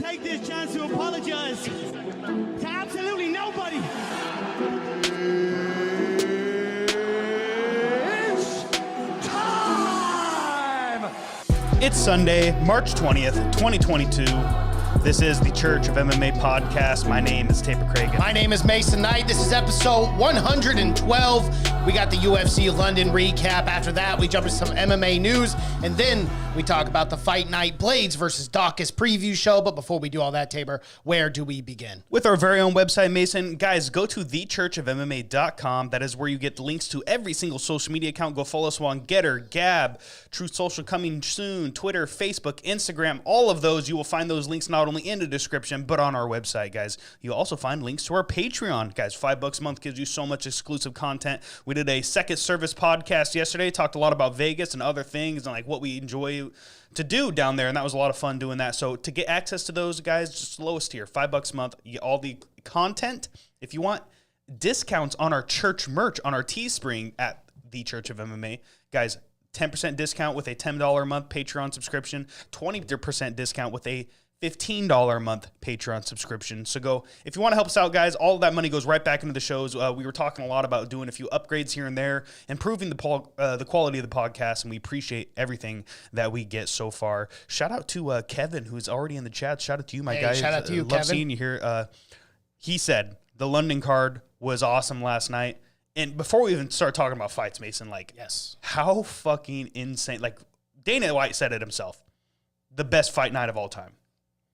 take this chance to apologize to absolutely nobody. It's time! It's Sunday, March 20th, 2022. This is the Church of MMA podcast. My name is Taper Cragen. My name is Mason Knight. This is episode 112. We got the UFC London recap. After that, we jump into some MMA news, and then we talk about the Fight Night Blaydes versus Daukaus preview show. But before we do all that, Tabor, where do we begin? With our very own website, Mason. Guys, go to thechurchofmma.com. That is where you get links to every single social media account. Go follow us on Getter, Gab, Truth Social coming soon, Twitter, Facebook, Instagram, all of those. You will find those links not only in the description, but on our website, guys. You'll also find links to our Patreon. Guys, $5 a month gives you so much exclusive content. We did a second service podcast yesterday, talked a lot about Vegas and other things and like what we enjoy to do down there, and that was a lot of fun doing that. So to get access to those, guys, just the lowest tier, $5 a month, you get all the content. If you want discounts on our church merch on our Teespring at the Church of MMA, guys, 10% discount with a $10 a month Patreon subscription, 20% discount with a $15 a month Patreon subscription. So go, if you want to help us out, guys, all of that money goes right back into the shows. We were talking a lot about doing a few upgrades here and there, improving the quality of the podcast, and we appreciate everything that we get so far. Shout out to Kevin, who's already in the chat. Shout out to you, my guy. Shout out to you, love Kevin. Seeing you here. He said the London card was awesome last night. And before we even start talking about fights, Mason, like, Yes. how fucking insane. Like, Dana White said it himself. The best fight night of all time.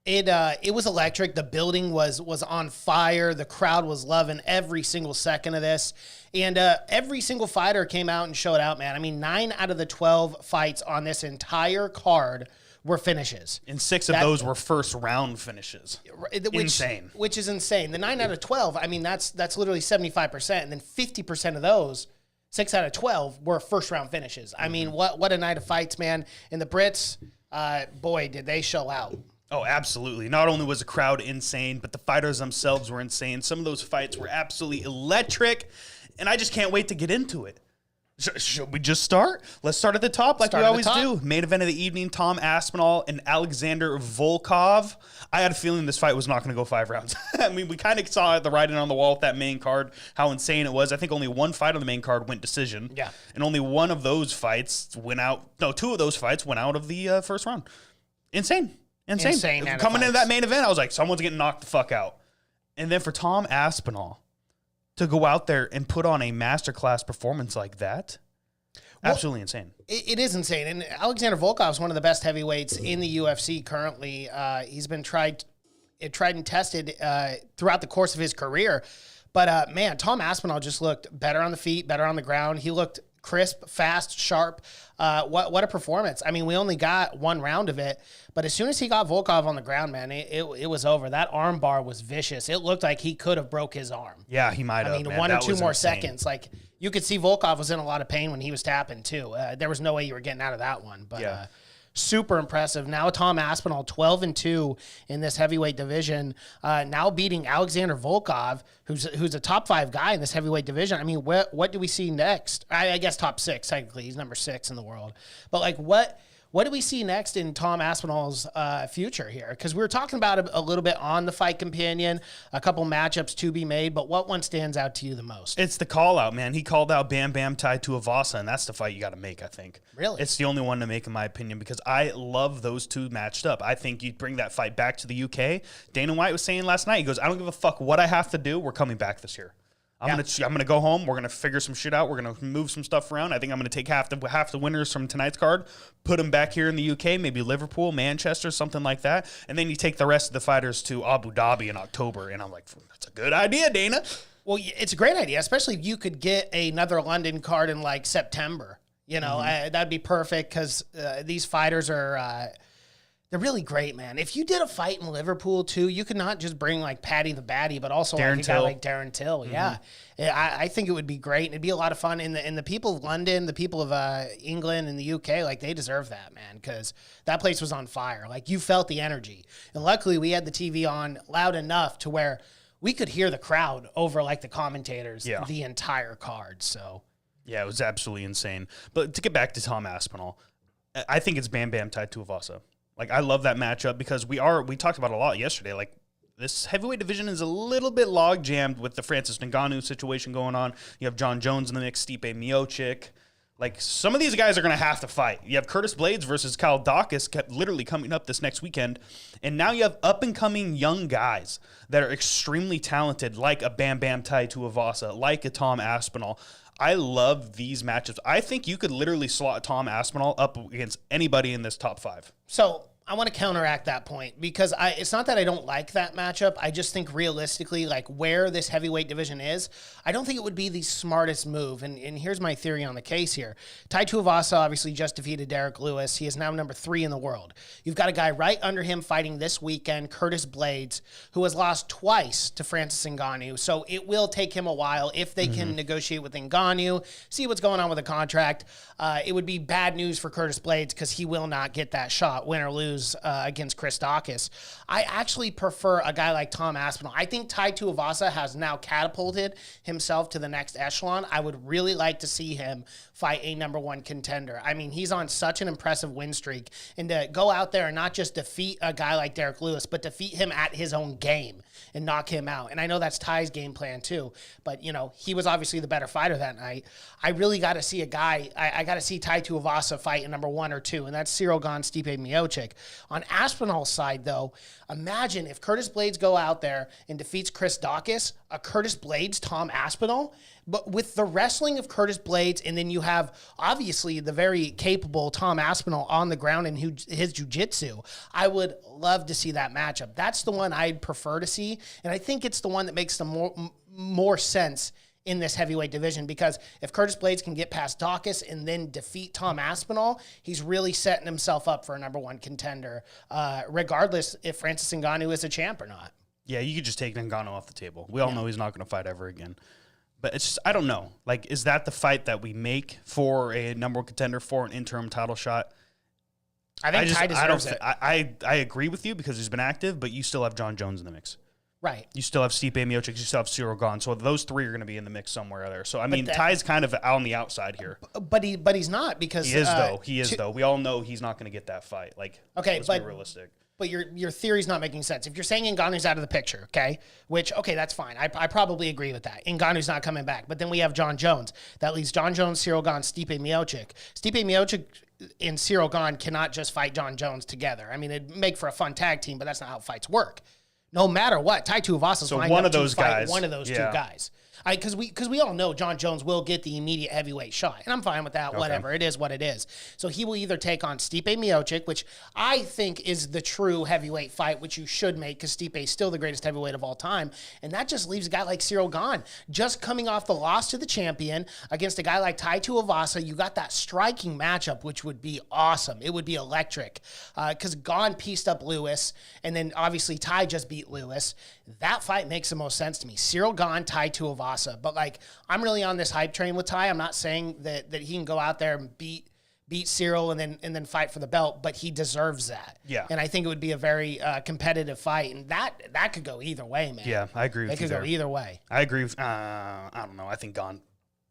It was electric. The building was on fire. The crowd was loving every single second of this. And every single fighter came out and showed out, man. I mean, 9 out of the 12 fights on this entire card were finishes. And 6 of those were first round finishes. Insane. Which is insane. The 9 out of 12, I mean, that's literally 75%. And then 50% of those, 6 out of 12, were first round finishes. I mean, what a night of fights, man. And the Brits, boy, did they show out. Oh, absolutely. Not only was the crowd insane, but the fighters themselves were insane. Some of those fights were absolutely electric, and I just can't wait to get into it. Should we just start? Let's start at the top like we always do. Main event of the evening, Tom Aspinall and Alexander Volkov. I had a feeling this fight was not going to go 5 rounds. I mean, we kind of saw the writing on the wall with that main card, how insane it was. I think only one fight on the main card went decision. Yeah. And only one of those fights went out. No, 2 of those fights went out of the first round. Insane. Coming into that main event, I was like, someone's getting knocked the fuck out. And then for Tom Aspinall to go out there and put on a masterclass performance like that, absolutely insane. It is insane. And Alexander Volkov is one of the best heavyweights in the UFC currently. He's been tried and tested throughout the course of his career. But, man, Tom Aspinall just looked better on the feet, better on the ground. He looked crisp, fast, sharp. What a performance. I mean, we only got 1 round of it, but as soon as he got Volkov on the ground, man, it was over. That arm bar was vicious. It looked like he could have broke his arm. Yeah, he might have. I mean, man. 1 or that 2 more insane. seconds. Like, you could see Volkov was in a lot of pain when he was tapping, too. There was no way you were getting out of that one. But yeah. Super impressive. Now Tom Aspinall, 12-2 in this heavyweight division, now beating Alexander Volkov, who's a top 5 guy in this heavyweight division. I mean, what do we see next? I guess top 6, technically. He's number 6 in the world. But, like, what do we see next in Tom Aspinall's future here? Because we were talking about it a little bit on the Fight Companion, a couple matchups to be made, but what one stands out to you the most? It's the call-out, man. He called out Bam Bam tied to Avasa, and that's the fight you got to make, I think. Really? It's the only one to make, in my opinion, because I love those 2 matched up. I think you'd bring that fight back to the UK. Dana White was saying last night, he goes, I don't give a fuck what I have to do. We're coming back this year. I'm gonna go home. We're gonna figure some shit out. We're gonna move some stuff around. I think I'm gonna take half the winners from tonight's card, put them back here in the UK, maybe Liverpool, Manchester, something like that, and then you take the rest of the fighters to Abu Dhabi in October. And I'm like, that's a good idea, Dana. Well, it's a great idea, especially if you could get another London card in like September. You know, that'd be perfect because these fighters are. They're really great, man. If you did a fight in Liverpool, too, you could not just bring, like, Paddy the Baddy, but also like a guy like Darren Till. Yeah. I think it would be great, and it'd be a lot of fun. And the people of London, the people of England and the UK, like, they deserve that, man, because that place was on fire. Like, you felt the energy. And luckily, we had the TV on loud enough to where we could hear the crowd over, like, the commentators the entire card, so. Yeah, it was absolutely insane. But to get back to Tom Aspinall, I think it's Bam Bam tied to Avasa. Like, I love that matchup because we talked about it a lot yesterday. Like, this heavyweight division is a little bit log jammed with the Francis Ngannou situation going on. You have John Jones in the mix, Stipe Miocic. Like, some of these guys are going to have to fight. You have Curtis Blaydes versus Kyle Daukaus literally coming up this next weekend. And now you have up-and-coming young guys that are extremely talented, like a Bam Bam Tai Tuivasa, like a Tom Aspinall. I love these matchups. I think you could literally slot Tom Aspinall up against anybody in this top 5. So I want to counteract that point because it's not that I don't like that matchup. I just think realistically, like where this heavyweight division is, I don't think it would be the smartest move. And here's my theory on the case here. Tai Tuivasa obviously just defeated Derek Lewis. He is now number 3 in the world. You've got a guy right under him fighting this weekend, Curtis Blaydes, who has lost twice to Francis Ngannou. So it will take him a while if they can negotiate with Ngannou, see what's going on with the contract. It would be bad news for Curtis Blaydes because he will not get that shot, win or lose, against Chris Daukaus. I actually prefer a guy like Tom Aspinall. I think Tai Tuivasa has now catapulted himself to the next echelon. I would really like to see him fight a number 1 contender. I mean, he's on such an impressive win streak, and to go out there and not just defeat a guy like Derek Lewis, but defeat him at his own game and knock him out. And I know that's Ty's game plan too, but you know, he was obviously the better fighter that night. I really got to see a guy, I got to see Tai Tuivasa fight in number 1 or 2, and that's Cyril Gane, Stipe Miocic. On Aspinall's side though, imagine if Curtis Blaydes go out there and defeats Chris Daukaus, a Curtis Blaydes, Tom Aspinall, but with the wrestling of Curtis Blaydes, and then you have obviously the very capable Tom Aspinall on the ground in his jiu-jitsu, I would love to see that matchup. That's the one I'd prefer to see, and I think it's the one that makes the more sense in this heavyweight division, because if Curtis Blaydes can get past Daukaus and then defeat Tom Aspinall, he's really setting himself up for a number 1 contender, regardless if Francis Ngannou is a champ or not. Yeah, you could just take Ngannou off the table. We all know he's not going to fight ever again. But it's just, I don't know. Like, is that the fight that we make for a number 1 contender for an interim title shot? I think Tai deserves it. I agree with you because he's been active, but you still have John Jones in the mix. Right. You still have Stipe Miocic, you still have Cyril Gane. So those 3 are going to be in the mix somewhere there. So, I mean, Ty's kind of on the outside here. But he's not because... He is, though. He is, though. We all know he's not going to get that fight. Like, let's be realistic. But your theory's not making sense. If you're saying Ngannou's out of the picture, okay, that's fine. I probably agree with that. Ngannou's not coming back. But then we have John Jones. That leaves John Jones, Cyril Gane, Stipe Miocic. Stipe Miocic and Cyril Gane cannot just fight John Jones together. I mean, it'd make for a fun tag team, but that's not how fights work. No matter what, Tai Tuivasa's lined one up of those to fight guys. one of those 2 guys. Because we all know John Jones will get the immediate heavyweight shot, and I'm fine with that. Okay. Whatever, it is what it is. So he will either take on Stipe Miocic, which I think is the true heavyweight fight, which you should make because Stipe is still the greatest heavyweight of all time, and that just leaves a guy like Cyril Gane just coming off the loss to the champion against a guy like Tai Tuivasa. You got that striking matchup, which would be awesome. It would be electric because Gane pieced up Lewis, and then obviously Tai just beat Lewis. That fight makes the most sense to me. Cyril Gane, Tai Tuivasa. But like, I'm really on this hype train with Tai. I'm not saying that he can go out there and beat Cyril and then fight for the belt, but he deserves that. Yeah. And I think it would be a very competitive fight, and that could go either way, man. Yeah, I agree with you. It could go either way. I agree with, I don't know. I think Gane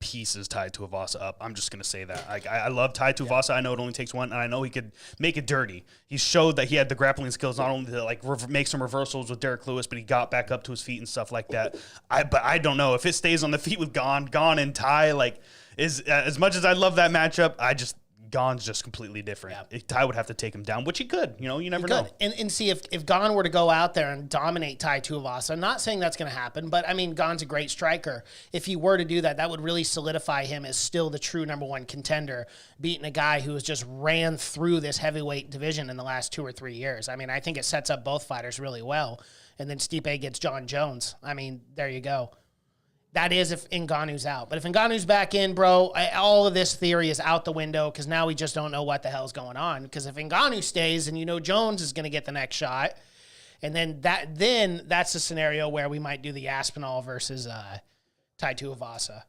pieces Tai Tuivasa up. I'm just going to say that. I love Tai Tuivasa. I know it only takes 1, and I know he could make it dirty. He showed that he had the grappling skills not only to like make some reversals with Derek Lewis, but he got back up to his feet and stuff like that. But I don't know if it stays on the feet with Gane and Tai. Like, is as much as I love that matchup, Gane's just completely different. Yeah. Tai would have to take him down, which he could. You know, you never know. And see, if Gane were to go out there and dominate Tai Tuivasa, I'm not saying that's going to happen, but I mean, Gane's a great striker. If he were to do that, that would really solidify him as still the true number 1 contender, beating a guy who has just ran through this heavyweight division in the last 2 or 3 years. I mean, I think it sets up both fighters really well. And then Stipe gets John Jones. I mean, there you go. That is if Ngannou's out. But if Ngannou's back in, bro, all of this theory is out the window because now we just don't know what the hell's going on. Because if Ngannou stays and you know Jones is going to get the next shot, and then that's a scenario where we might do the Aspinall versus Tai Tuivasa.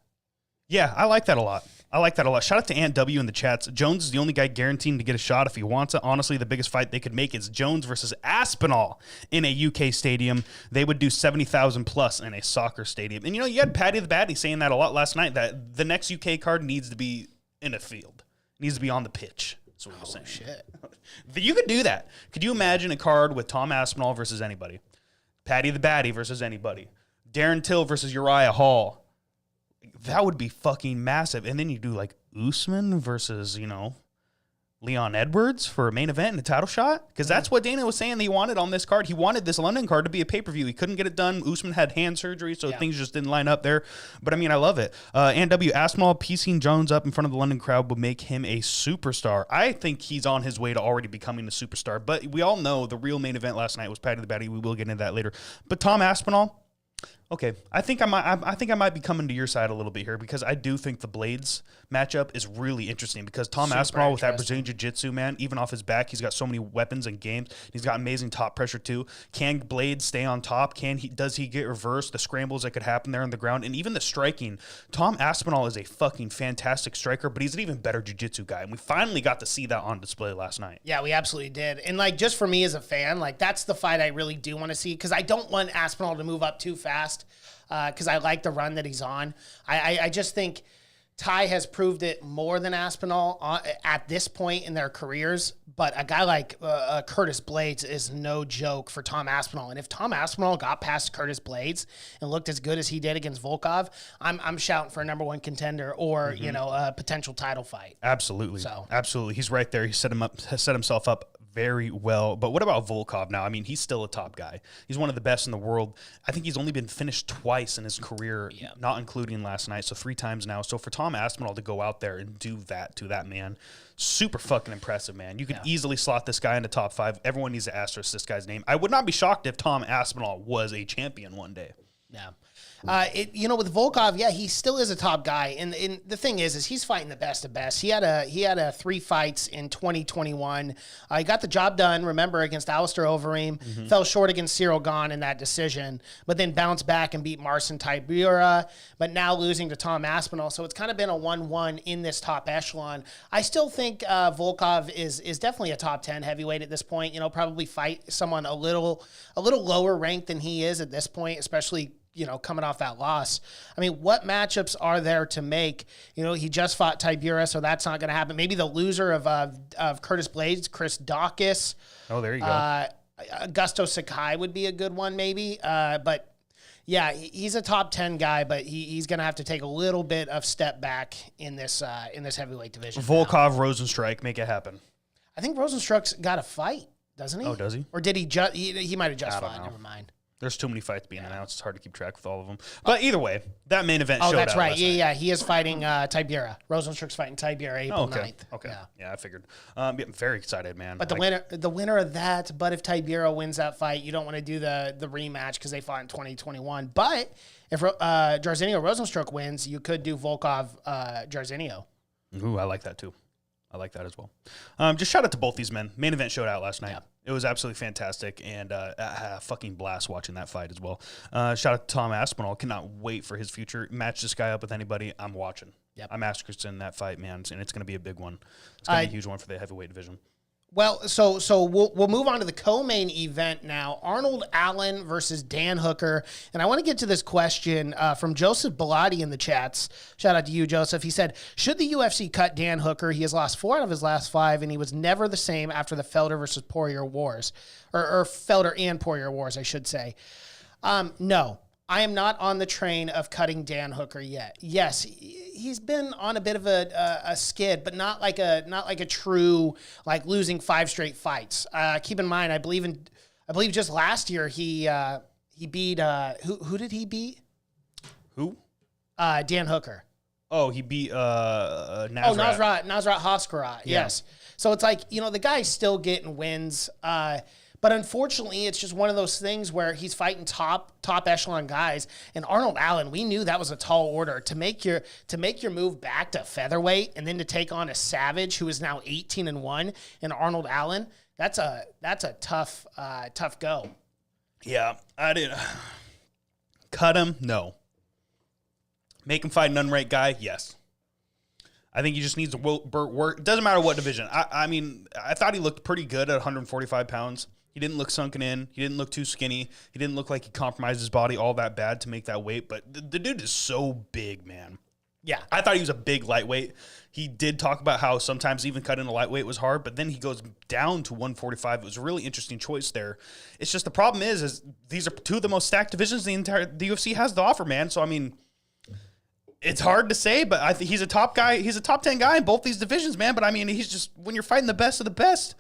Yeah, I like that a lot. Shout out to Ant W in the chats. Jones is the only guy guaranteed to get a shot if he wants it. Honestly, the biggest fight they could make is Jones versus Aspinall in a UK stadium. They would do 70,000 plus in a soccer stadium. And you know, you had Paddy the Baddy saying that a lot last night, that the next UK card needs to be in a field, needs to be on the pitch. That's what I'm saying. Shit. You could do that. Could you imagine a card with Tom Aspinall versus anybody? Paddy the Baddy versus anybody? Darren Till versus Uriah Hall? That would be fucking massive. And then you do like Usman versus, Leon Edwards for a main event and a title shot? Because that's what Dana was saying he wanted on this card. He wanted this London card to be a pay-per-view. He couldn't get it done. Usman had hand surgery, so things just didn't line up there. But, I love it. NW Aspinall piecing Jones up in front of the London crowd would make him a superstar. I think he's on his way to already becoming a superstar. But we all know the real main event last night was Paddy the Baddy. We will get into that later. But Tom Aspinall, okay, I think I might be coming to your side a little bit here because I do think the Blaydes matchup is really interesting because Tom Aspinall with that Brazilian Jiu-Jitsu, man, even off his back, he's got so many weapons and games. He's got amazing top pressure too. Can Blaydes stay on top? Does he get reversed? The scrambles that could happen there on the ground and even the striking. Tom Aspinall is a fucking fantastic striker, but he's an even better Jiu-Jitsu guy, and we finally got to see that on display last night. Yeah, we absolutely did. And just for me as a fan, that's the fight I really do want to see because I don't want Aspinall to move up too fast. Because I like the run that he's on. I just think Ty has proved it more than Aspinall at this point in their careers. But a guy like Curtis Blaydes is no joke for Tom Aspinall. And if Tom Aspinall got past Curtis Blaydes and looked as good as he did against Volkov, I'm shouting for a number one contender or a potential title fight. Absolutely, absolutely. He's right there. He set himself up very well. But what about Volkov now? He's still a top guy. He's one of the best in the world. I think he's only been finished twice in his career, not including last night, so 3 times now. So for Tom Aspinall to go out there and do that to that man, super fucking impressive, man. You could easily slot this guy into top 5. Everyone needs to asterisk this guy's name. I would not be shocked if Tom Aspinall was a champion one day. Yeah. With Volkov, he still is a top guy, and the thing is he's fighting the best of best. He had 3 fights in 2021. He got the job done. Remember against Alistair Overeem, fell short against Cyril Gahn in that decision, but then bounced back and beat Marcin Tybura. But now losing to Tom Aspinall, so it's kind of been a 1-1 in this top echelon. I still think Volkov is definitely a top 10 heavyweight at this point. Probably fight someone a little lower ranked than he is at this point, especially coming off that loss. What matchups are there to make? He just fought Tybura, so that's not going to happen. Maybe the loser of Curtis Blaydes, Chris Daukaus. Oh, there you go. Augusto Sakai would be a good one, maybe. But yeah, he's a top 10 guy, but he's going to have to take a little bit of step back in this heavyweight division. Volkov, Rosenstrike, make it happen. I think Rosenstruck's got a fight, doesn't he? Oh, does he? Or did he just? He might have just fought. Never mind. There's too many fights being announced. It's hard to keep track with all of them. But either way, that main event showed out. Oh, that's right. Last Yeah, night. He is fighting Tybura. Rosenstruck's fighting Tybura April 9th. Okay. Yeah, I figured. I'm very excited, man. But the winner of that, but if Tybura wins that fight, you don't want to do the rematch because they fought in 2021. But if Jairzinho Rosenstruck wins, you could do Volkov Jairzinho. Ooh, I like that too. I like that as well. Just shout out to both these men. Main event showed out last night. Yep. It was absolutely fantastic, and I had a fucking blast watching that fight as well. Shout out to Tom Aspinall. Cannot wait for his future. Match this guy up with anybody. I'm watching. Yep. I'm interested in that fight, man, and it's going to be a big one. It's going to be a huge one for the heavyweight division. Well, so we'll move on to the co-main event now. Arnold Allen versus Dan Hooker. And I want to get to this question from Joseph Bellotti in the chats. Shout out to you, Joseph. He said, should the UFC cut Dan Hooker? He has lost 4 out of his last 5, and he was never the same after the Felder versus Poirier wars. Or Felder and Poirier wars, I should say. No. I am not on the train of cutting Dan Hooker yet. Yes, he's been on a bit of a skid, but not like a true losing 5 straight fights. Keep in mind, I believe just last year he beat who did he beat? Who? Dan Hooker. Oh, he beat Nasrat. Nasrat Haqparast. Yeah. Yes. So it's the guy's still getting wins. But unfortunately, it's just one of those things where he's fighting top echelon guys. And Arnold Allen, we knew that was a tall order to make your move back to featherweight and then to take on a Savage who is now 18-1 and Arnold Allen. That's a tough go. Yeah, I did. Cut him? No. Make him fight an unranked guy? Yes. I think he just needs to work. It doesn't matter what division. I thought he looked pretty good at 145 pounds. He didn't look sunken in. He didn't look too skinny. He didn't look like he compromised his body all that bad to make that weight. But the dude is so big, man. Yeah. I thought he was a big lightweight. He did talk about how sometimes even cutting a lightweight was hard, but then he goes down to 145. It was a really interesting choice there. It's just the problem is these are two of the most stacked divisions the UFC has to offer, man. So, I mean, it's hard to say, but I think he's a top guy. He's a top 10 guy in both these divisions, man. But, I mean, he's just, when you're fighting the best of the best,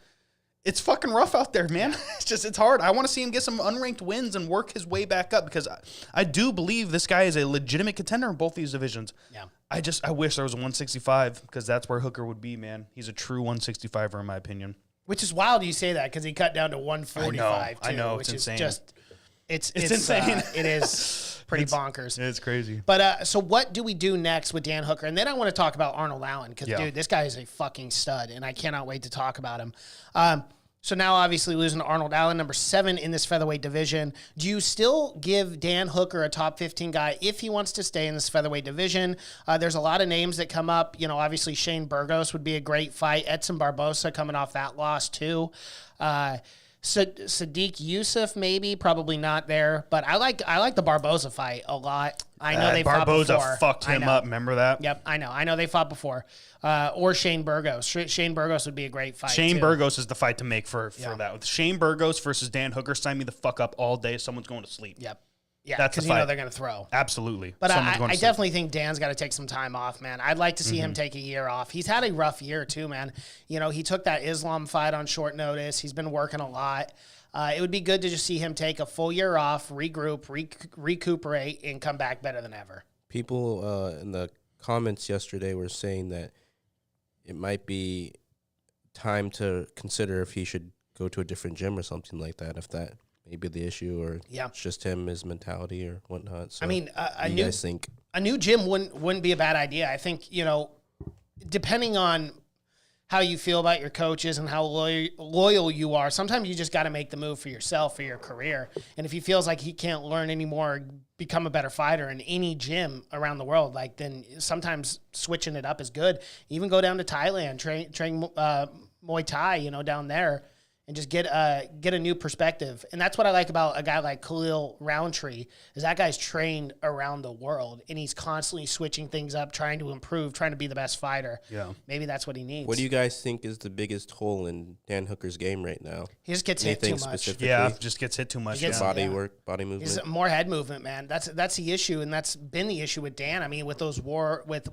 it's fucking rough out there, man. It's hard. I want to see him get some unranked wins and work his way back up because I do believe this guy is a legitimate contender in both these divisions. Yeah. I wish there was a 165 because that's where Hooker would be, man. He's a true 165er in my opinion. Which is wild you say that because he cut down to 145 I know, which it's is insane. just it's insane. It is pretty bonkers. It's crazy. But so what do we do next with Dan Hooker? And then I want to talk about Arnold Allen because dude, this guy is a fucking stud, and I cannot wait to talk about him. So now obviously losing to Arnold Allen, number 7 in this featherweight division. Do you still give Dan Hooker a top 15 guy if he wants to stay in this featherweight division? There's a lot of names that come up. You know, obviously Shane Burgos would be a great fight. Edson Barbosa coming off that loss too. Sadiq Yusuf maybe, probably not there. But I like the Barbosa fight a lot. I know they fought before. Barbosa fucked him up. Remember that? Yep, I know. I know they fought before. Or Shane Burgos. Shane Burgos would be a great fight. Shane too. Burgos is the fight to make for that. With Shane Burgos versus Dan Hooker, sign me the fuck up all day. Someone's going to sleep. Yep. Yeah, that's because the fight. they're going to throw. Absolutely. But Someone's I going to sleep. definitely think Dan's got to take some time off, man. I'd like to see him take a year off. He's had a rough year too, man. You know, he took that Islam fight on short notice. He's been working a lot. It would be good to just see him take a full year off, regroup, recuperate, and come back better than ever. People in the comments yesterday were saying that it might be time to consider if he should go to a different gym or something like that, if that may be the issue, or it's just him, his mentality or whatnot. So I mean, you guys think a new gym wouldn't be a bad idea. I think, you know, depending on how you feel about your coaches and how loyal you are, sometimes you just got to make the move for yourself, for your career. And if he feels like he can't learn anymore, become a better fighter in any gym around the world, like, then sometimes switching it up is good. Even go down to Thailand, train Muay Thai, you know, down there, and just get a new perspective. And that's what I like about a guy like Khalil Roundtree, is that guy's trained around the world, and he's constantly switching things up, trying to improve, trying to be the best fighter. Yeah. Maybe that's what he needs. What do you guys think is the biggest hole in Dan Hooker's game right now? He just gets hit too much. Specifically? Yeah, just gets hit too much. He gets- Body Yeah. work, body movement. He's more head movement, man. That's the issue, and that's been the issue with Dan. I mean, with those with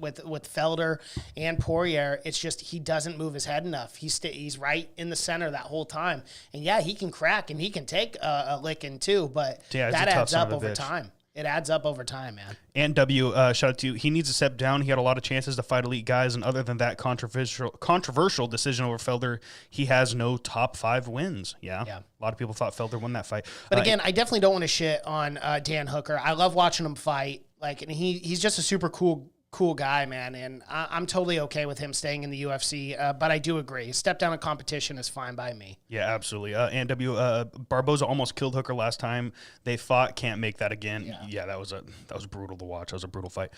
Felder and Poirier, it's just he doesn't move his head enough. He's right in the center that whole time, and yeah, he can crack and he can take a licking too, but Yeah, that it's a tough adds son up of a over bitch. time. It adds up over time, man. And shout out to you. He needs to step down. He had a lot of chances to fight elite guys, and other than that controversial decision over Felder, he has no top 5 wins. Yeah. A lot of people thought Felder won that fight. But again, I definitely don't want to shit on Dan Hooker. I love watching him fight. Like, and he's just a super cool guy, man. And I'm totally okay with him staying in the UFC. But I do agree, step down in competition is fine by me. Yeah, absolutely. And Barboza almost killed Hooker last time they fought. Can't make that again. Yeah, that was brutal to watch. That was a brutal fight.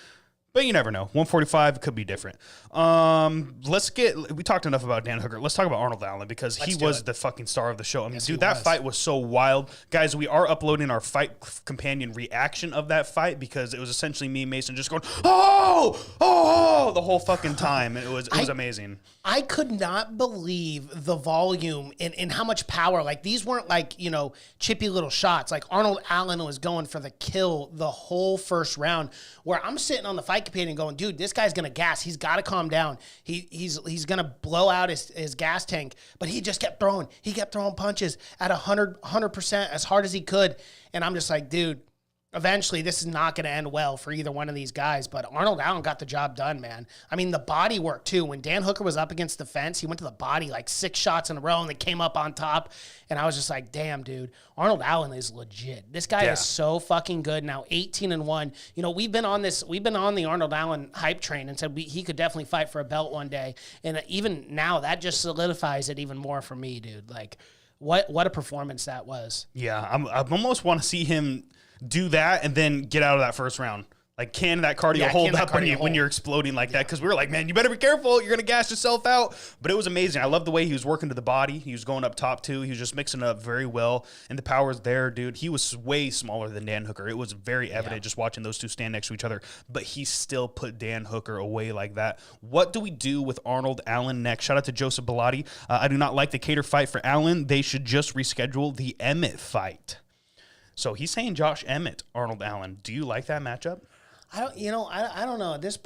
But you never know. 145 could be different. We talked enough about Dan Hooker. Let's talk about Arnold Allen because he was the fucking star of the show. I mean, dude, that fight was so wild. Guys, we are uploading our fight companion reaction of that fight because it was essentially me and Mason just going, oh, the whole fucking time. And it was amazing. I could not believe the volume and how much power. Like, these weren't like, you know, chippy little shots. Like, Arnold Allen was going for the kill the whole first round, where I'm sitting on the fight companion going, dude, this guy's going to gas. He's got to calm down. He's going to blow out his gas tank. But he just kept throwing. He kept throwing punches at 100% as hard as he could. And I'm just like, dude, eventually this is not going to end well for either one of these guys. But Arnold Allen got the job done, man. I mean, the body work too. When Dan Hooker was up against the fence, he went to the body like 6 shots in a row and they came up on top. And I was just like, damn, dude, Arnold Allen is legit. This guy is so fucking good now, 18-1. You know, we've been on the Arnold Allen hype train and said he could definitely fight for a belt one day. And even now, that just solidifies it even more for me, dude. Like, what a performance that was. Yeah, I almost want to see him do that and then get out of that first round. Like, can that cardio hold up when you're exploding like that? Because we were like, man, you better be careful. You're going to gas yourself out. But it was amazing. I love the way he was working to the body. He was going up top, too. He was just mixing it up very well. And the power's there, dude. He was way smaller than Dan Hooker. It was very evident just watching those two stand next to each other. But he still put Dan Hooker away like that. What do we do with Arnold Allen next? Shout out to Joseph Bellotti. I do not like the Cater fight for Allen. They should just reschedule the Emmett fight. So he's saying Josh Emmett, Arnold Allen. Do you like that matchup? I don't know. At this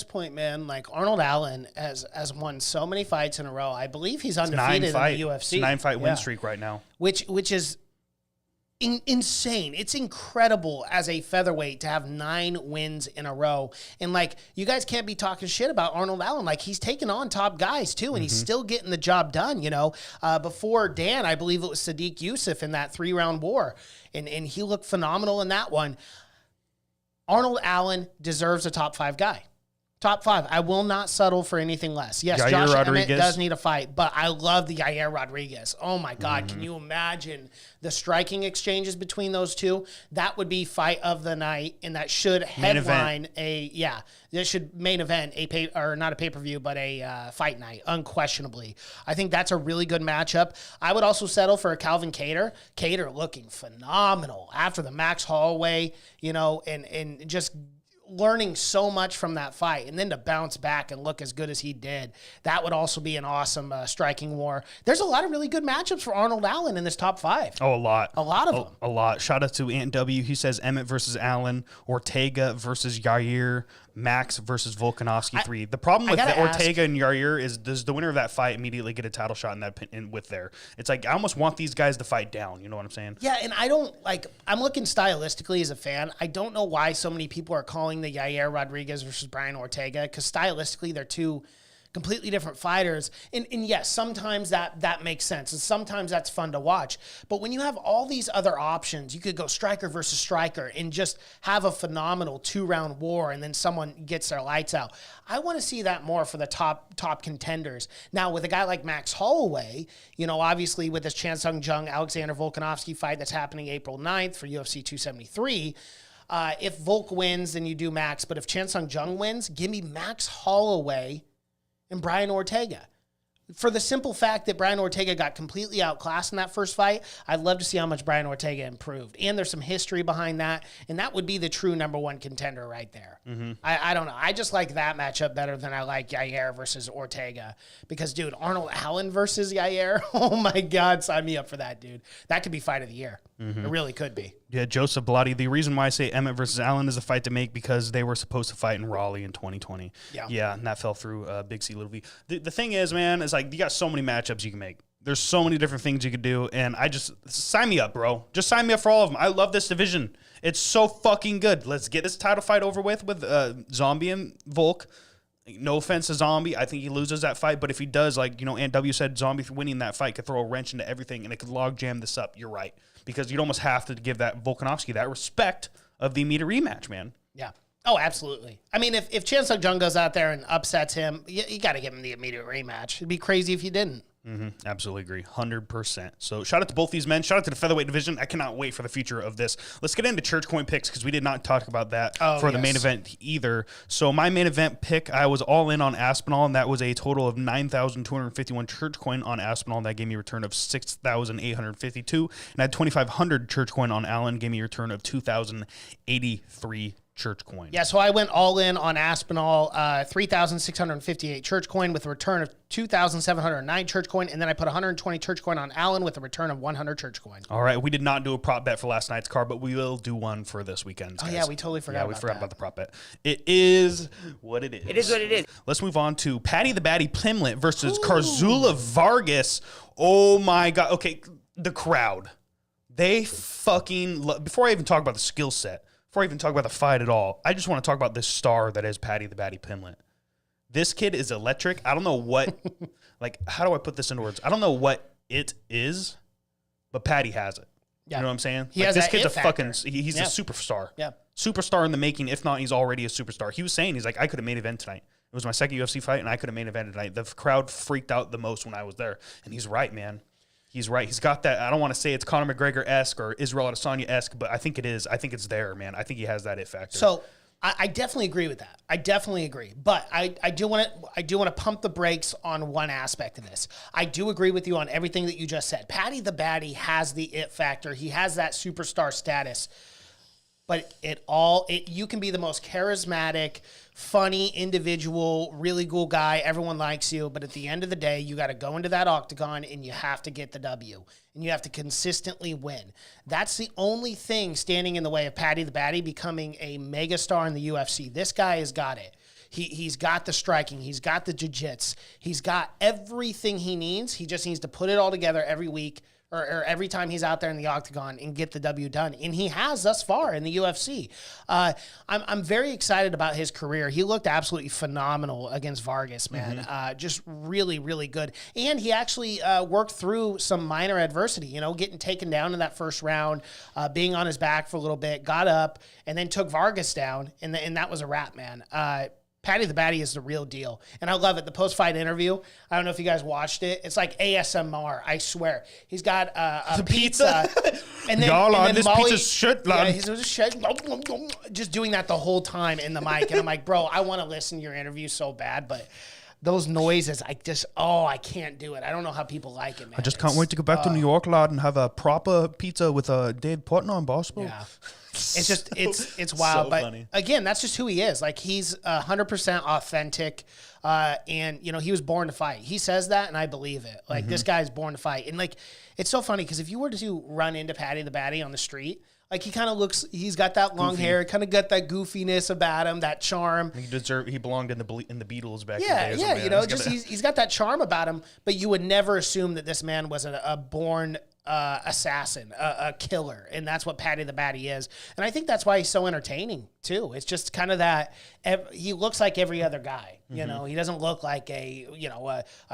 point, man, like Arnold Allen has won so many fights in a row. I believe he's undefeated in the UFC. It's a 9-fight win streak right now. Which is insane. It's incredible as a featherweight to have 9 wins in a row. And like, you guys can't be talking shit about Arnold Allen. Like, he's taking on top guys too, and he's still getting the job done. Before Dan, I believe it was Sadiq Youssef in that 3-round war, and he looked phenomenal in that one. Arnold Allen deserves a top 5 guy. Top 5. I will not settle for anything less. Yes, Yair Josh Rodriguez Emmett does need a fight, but I love the Yair Rodriguez. Oh, my God. Can you imagine the striking exchanges between those two? That would be fight of the night, and that should headline this should main event not a pay-per-view, but a fight night, unquestionably. I think that's a really good matchup. I would also settle for a Calvin Kattar. Kattar looking phenomenal after the Max Holloway, and just learning so much from that fight, and then to bounce back and look as good as he did. That would also be an awesome striking war. There's a lot of really good matchups for Arnold Allen in this top 5. Oh, a lot. A lot of them. A lot. Shout out to Ant W. He says Emmett versus Allen, Ortega versus Yair, Max versus Volkanovski 3. The problem with Ortega and Yair is, does the winner of that fight immediately get a title shot It's like, I almost want these guys to fight down. You know what I'm saying? Yeah, and I'm looking stylistically as a fan. I don't know why so many people are calling the Yair Rodriguez versus Brian Ortega, because stylistically they're two completely different fighters. And yes, sometimes that makes sense, and sometimes that's fun to watch. But when you have all these other options, you could go striker versus striker and just have a phenomenal 2-round war, and then someone gets their lights out. I want to see that more for the top contenders. Now, with a guy like Max Holloway, obviously with this Chan Sung Jung Alexander Volkanovski fight that's happening April 9th for UFC 273, if Volk wins, then you do Max. But if Chan Sung Jung wins, give me Max Holloway and Brian Ortega. For the simple fact that Brian Ortega got completely outclassed in that first fight, I'd love to see how much Brian Ortega improved. And there's some history behind that, and that would be the true number 1 contender right there. I don't know. I just like that matchup better than I like Yair versus Ortega. Because, dude, Arnold Allen versus Yair, oh my God, sign me up for that, dude. That could be fight of the year. It really could be. Yeah, Joseph Bellotti. The reason why I say Emmett versus Allen is a fight to make, because they were supposed to fight in Raleigh in 2020. Yeah, and that fell through Big C, Little V. The thing is, man, is like, you got so many matchups you can make. There's so many different things you could do, and sign me up, bro. Just sign me up for all of them. I love this division. It's so fucking good. Let's get this title fight over with Zombie and Volk. No offense to Zombie. I think he loses that fight, but if he does, Ant W said, Zombie winning that fight could throw a wrench into everything, and it could log jam this up. You're right. Because you'd almost have to give that Volkanovski that respect of the immediate rematch, man. Yeah. Oh, absolutely. I mean, if Chan Sung Jung goes out there and upsets him, you got to give him the immediate rematch. It'd be crazy if you didn't. Absolutely agree. 100%. So shout out to both these men. Shout out to the featherweight division. I cannot wait for the future of this. Let's get into church coin picks, because we did not talk about that the main event either. So my main event pick, I was all in on Aspinall, and that was a total of 9,251 church coin on Aspinall. That gave me a return of 6,852. And I had 2,500 church coin on Allen, gave me a return of 2,083 church coin. Yeah, so I went all in on Aspinall, 3,658 church coin with a return of 2,709 church coin, and then I put 120 church coin on Allen with a return of 100 church coin. All right, we did not do a prop bet for last night's card, but we will do one for this weekend. Oh, yeah, we totally forgot about that. Yeah, we forgot about the prop bet. It is what it is. It is what it is. Let's move on to Paddy the Baddy Pimblett versus Carzula Vargas. Oh, my God. Okay, the crowd. They fucking love... Before I even talk about the skill set, before I even talk about the fight at all, I just want to talk about this star that is Paddy the Baddy Pimblett. This kid is electric. I don't know what, how do I put this into words? I don't know what it is, but Paddy has it. Yeah. You know what I'm saying? He has this that kid's it a factor. fucking, he's a superstar. Yeah. Superstar in the making. If not, he's already a superstar. He was saying, he's like, I could have main event tonight. It was my second UFC fight, and I could have main evented tonight. The crowd freaked out the most when I was there. And he's right, man. He's right. He's got that. I don't want to say it's Conor McGregor-esque or Israel Adesanya-esque, but I think it is. I think it's there, man. I think he has that it factor. So I definitely agree with that. I definitely agree. But I do want to pump the brakes on one aspect of this. I do agree with you on everything that you just said. Paddy the Baddy has the it factor. He has that superstar status. But you can be the most charismatic, funny individual, really cool guy. Everyone likes you. But at the end of the day, you got to go into that octagon and you have to get the W. And you have to consistently win. That's the only thing standing in the way of Paddy the Baddy becoming a megastar in the UFC. This guy has got it. He's got the striking. He's got the jiu-jitsu. He's got everything he needs. He just needs to put it all together every week. Or every time he's out there in the octagon and get the W done. And he has thus far in the UFC. I'm very excited about his career. He looked absolutely phenomenal against Vargas, man. Just really, really good. And he actually worked through some minor adversity, getting taken down in that first round, being on his back for a little bit, got up, and then took Vargas down. And that was a wrap, man. Paddy the Baddy is the real deal. And I love it. The post-fight interview, I don't know if you guys watched it. It's like ASMR, I swear. He's got a pizza. And then, Y'all and on then this Molly, pizza shit, lad. yeah, he's just doing that the whole time in the mic. And I'm like, bro, I want to listen to your interview so bad, but those noises, I can't do it. I don't know how people like it, man. I just can't wait to go back to New York, lad, and have a proper pizza with a dead partner on Bosco. Yeah. It's just, it's wild. So but funny. again, that's just who he is. Like, he's 100% authentic. And, he was born to fight. He says that, and I believe it. Like, this guy's born to fight. And, like, it's so funny because if you were to run into Paddy the Baddy on the street, like, he kind of looks, he's got that long hair, kind of got that goofiness about him, that charm. He belonged in the Beatles back Yeah, in the day. yeah, he's got that charm about him, but you would never assume that this man was a born assassin, a killer, and that's what Paddy the Baddy is. And I think that's why he's so entertaining too. It's just kind of that he looks like every other guy. He doesn't look like a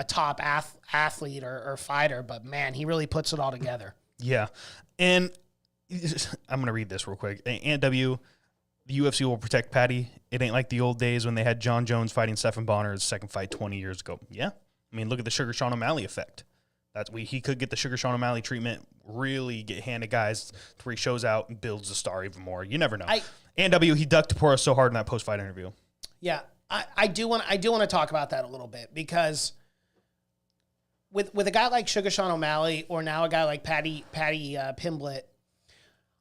top athlete or fighter, but man, he really puts it all together. Yeah, and I'm gonna read this real quick. Ant W, the UFC will protect Paddy. It ain't like the old days when they had John Jones fighting Stephen Bonner's second fight 20 years ago. Yeah, I mean, look at the Sugar Sean O'Malley effect. He could get the Sugar Sean O'Malley treatment, really get handed guys to where he shows out and builds the star even more. You never know. And W, he ducked Porras so hard in that post-fight interview. Yeah, I do want to talk about that a little bit because with a guy like Sugar Sean O'Malley or now a guy like Paddy Pimblett,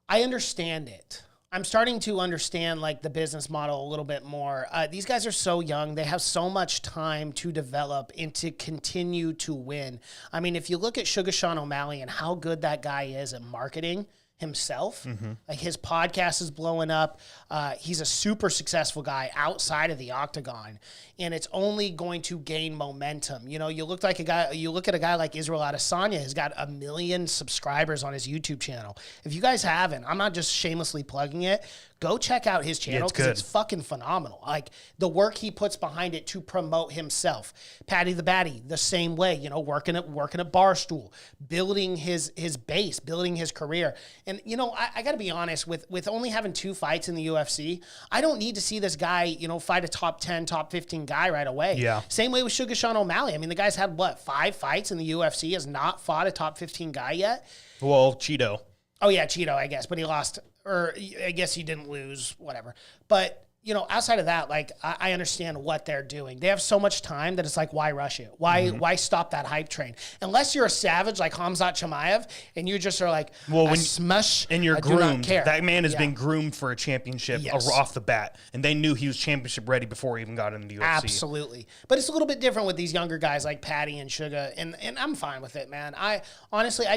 I understand it. I'm starting to understand like the business model a little bit more. These guys are so young. They have so much time to develop and to continue to win. I mean, if you look at Sugar Sean O'Malley and how good that guy is at marketing himself, like his podcast is blowing up. He's a super successful guy outside of the octagon, and it's only going to gain momentum. You look at a guy like Israel Ottasanya has got 1 million subscribers on his YouTube channel. If you guys haven't, I'm not just shamelessly plugging it. Go check out his channel because it's fucking phenomenal. Like the work he puts behind it to promote himself. Paddy the Baddy, the same way, working at Barstool, building his base, building his career. And, I got to be honest, with only having 2 fights in the UFC, I don't need to see this guy, fight a top 10, top 15 guy right away. Yeah. Same way with Sugar Sean O'Malley. I mean, the guy's had, 5 fights in the UFC, has not fought a top 15 guy yet. Well, Cheeto. Oh, yeah, Cheeto, I guess. But he lost, or I guess he didn't lose, whatever. But, outside of that, I understand what they're doing. They have so much time that it's like, why rush it? Why stop that hype train? Unless you're a savage like Khamzat Chimaev and you just are like, smush, and you're I do not groomed. care. That man has been groomed for a championship Yes. off the bat, and they knew he was championship ready before he even got into the UFC. Absolutely. But it's a little bit different with these younger guys like Paddy and Sugar, and I'm fine with it, man. I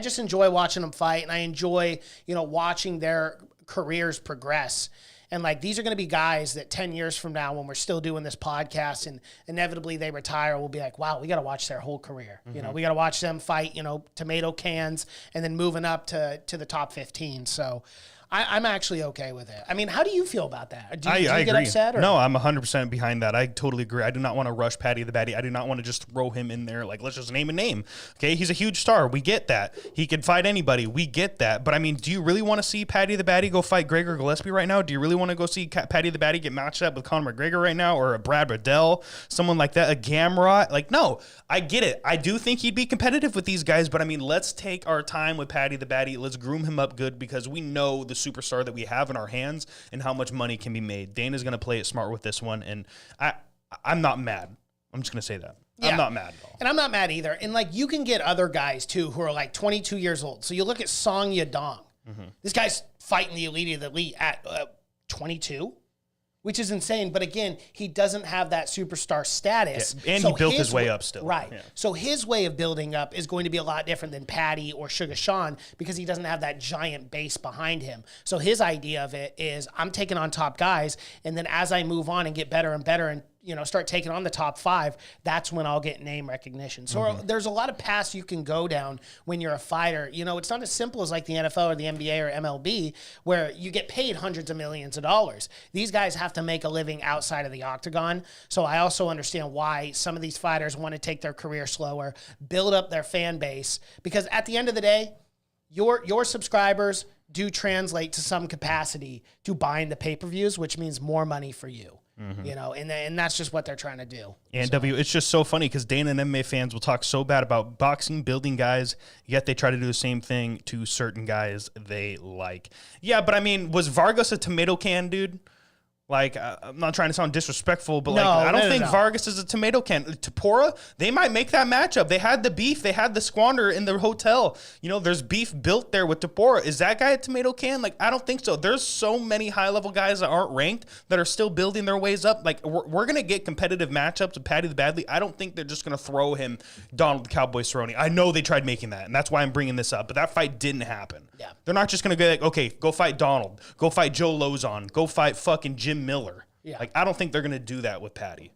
just enjoy watching them fight, and I enjoy, watching their careers progress. And these are going to be guys that 10 years from now, when we're still doing this podcast and inevitably they retire, we'll be like, wow, we got to watch their whole career. We got to watch them fight, tomato cans and then moving up to the top 15. So I'm actually okay with it. I mean, how do you feel about that? Do you get upset? Or? No, I'm 100% behind that. I totally agree. I do not want to rush Paddy the Baddy. I do not want to just throw him in there. Let's just name a name. Okay, he's a huge star. We get that. He can fight anybody. We get that. But, I mean, do you really want to see Paddy the Baddy go fight Gregor Gillespie right now? Do you really want to go see Paddy the Baddy get matched up with Conor McGregor right now, or a Brad Riddell, someone like that, a Gamrot? No, I get it. I do think he'd be competitive with these guys. But, I mean, let's take our time with Paddy the Baddy. Let's groom him up good because we know the superstar that we have in our hands and how much money can be made. Dana's going to play it smart with this one, and I'm not mad. I'm just going to say that. Yeah. I'm not mad at all. And I'm not mad either. And, like, you can get other guys, too, who are, like, 22 years old. So you look at Song Yadong. This guy's fighting the elite of the elite at 22, which is insane. But, again, he doesn't have that superstar status. Yeah. And so he built his way up still. Right. Yeah. So his way of building up is going to be a lot different than Paddy or Sugar Sean because he doesn't have that giant base behind him. So his idea of it is I'm taking on top guys, and then as I move on and get better and better and start taking on the top 5, that's when I'll get name recognition. So there's a lot of paths you can go down when you're a fighter. It's not as simple as like the NFL or the NBA or MLB where you get paid hundreds of millions of dollars. These guys have to make a living outside of the octagon. So I also understand why some of these fighters want to take their career slower, build up their fan base, because at the end of the day, your subscribers do translate to some capacity to buying the pay-per-views, which means more money for you. And that's just what they're trying to do. And it's just so funny because Dana and MMA fans will talk so bad about boxing, building guys, yet they try to do the same thing to certain guys they like. Yeah, but I mean, was Vargas a tomato can, dude? Like, I'm not trying to sound disrespectful, but I don't think Vargas is a tomato can. Tapora, they might make that matchup. They had the beef. They had the squander in the hotel. There's beef built there with Tapora. Is that guy a tomato can? Like, I don't think so. There's so many high-level guys that aren't ranked that are still building their ways up. Like, we're going to get competitive matchups with Paddy the Badly. I don't think they're just going to throw him Donald the Cowboy Cerrone. I know they tried making that, and that's why I'm bringing this up. But that fight didn't happen. Yeah. They're not just going to go like, okay, go fight Donald. Go fight Joe Lozon. Go fight fucking Jim Miller. Yeah. Like, I don't think they're going to do that with Paddy.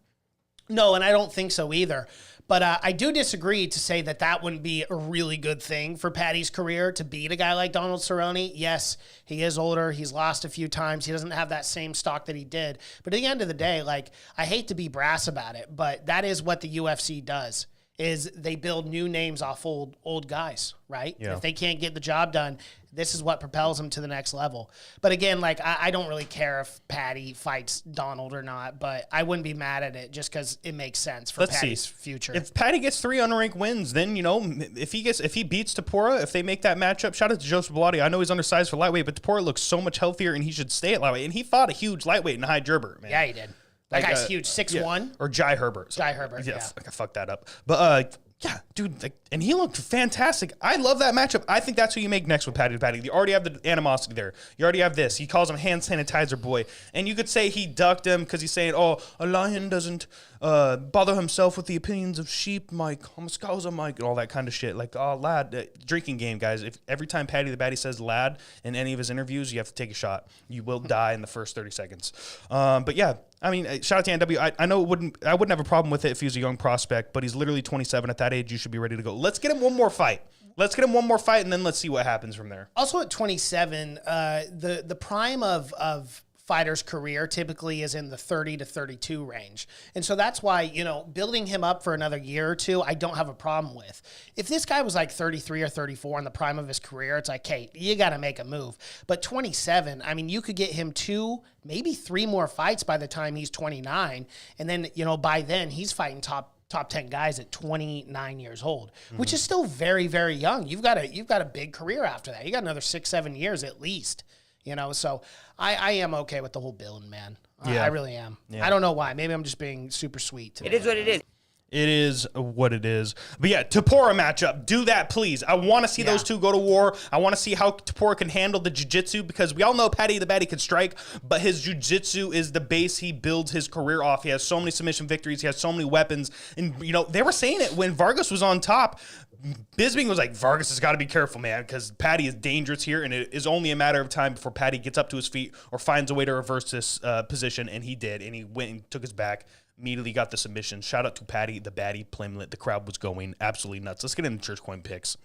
No, and I don't think so either. But I do disagree to say that wouldn't be a really good thing for Paddy's career to beat a guy like Donald Cerrone. Yes, he is older. He's lost a few times. He doesn't have that same stock that he did. But at the end of the day, like, I hate to be brass about it, but that is what the UFC does. Is they build new names off old guys, right? Yeah. If they can't get the job done, this is what propels them to the next level. But again, like, I don't really care if Paddy fights Donald or not, but I wouldn't be mad at it just because it makes sense for Paddy's future. If Paddy gets 3 unranked wins, then, if he beats Tapora, if they make that matchup, shout out to Joseph Bellotti. I know he's undersized for lightweight, but Tapora looks so much healthier and he should stay at lightweight. And he fought a huge lightweight in High Herbert, man. Yeah, he did. That guy's huge, 6'1". Yeah. Or Jai Herbert. Jai Herbert, yeah. I fucked that up. But, yeah, dude, and he looked fantastic. I love that matchup. I think that's who you make next with Paddy. You already have the animosity there. You already have this. He calls him hand sanitizer boy. And you could say he ducked him because he's saying, oh, a lion doesn't bother himself with the opinions of sheep, Mike. Homoscausa, Mike, and all that kind of shit. Like, oh, lad, drinking game, guys. If every time Paddy the Baddy says lad in any of his interviews, you have to take a shot. You will die in the first 30 seconds. But, yeah. I mean, shout out to NW. I know I wouldn't have a problem with it if he was a young prospect, but he's literally 27. At that age, you should be ready to go. Let's get him one more fight. And then let's see what happens from there. Also at 27, the prime of fighter's career typically is in the 30 to 32 range. And so that's why, building him up for another year or two, I don't have a problem with. If this guy was like 33 or 34 in the prime of his career, it's like, hey, you got to make a move. But 27, I mean, you could get him 2, maybe 3 more fights by the time he's 29. And then, by then he's fighting top 10 guys at 29 years old, which is still very, very young. You've got a big career after that. You got another 6-7 years at least. So I am okay with the whole building, man. Yeah. I really am. Yeah. I don't know why. Maybe I'm just being super sweet today. It is what it is. It is what it is. But yeah, Tapora matchup. Do that, please. I want to see those two go to war. I want to see how Tapora can handle the jiu-jitsu because we all know Paddy the Baddy can strike, but his jiu-jitsu is the base he builds his career off. He has so many submission victories. He has so many weapons. And, they were saying it when Vargas was on top. Bisping was like, Vargas has got to be careful, man, because Paddy is dangerous here, and it is only a matter of time before Paddy gets up to his feet or finds a way to reverse this position, and he did, and he went and took his back, immediately got the submission. Shout out to Paddy, the Baddy, Pimblett. The crowd was going absolutely nuts. Let's get into Church Coin picks.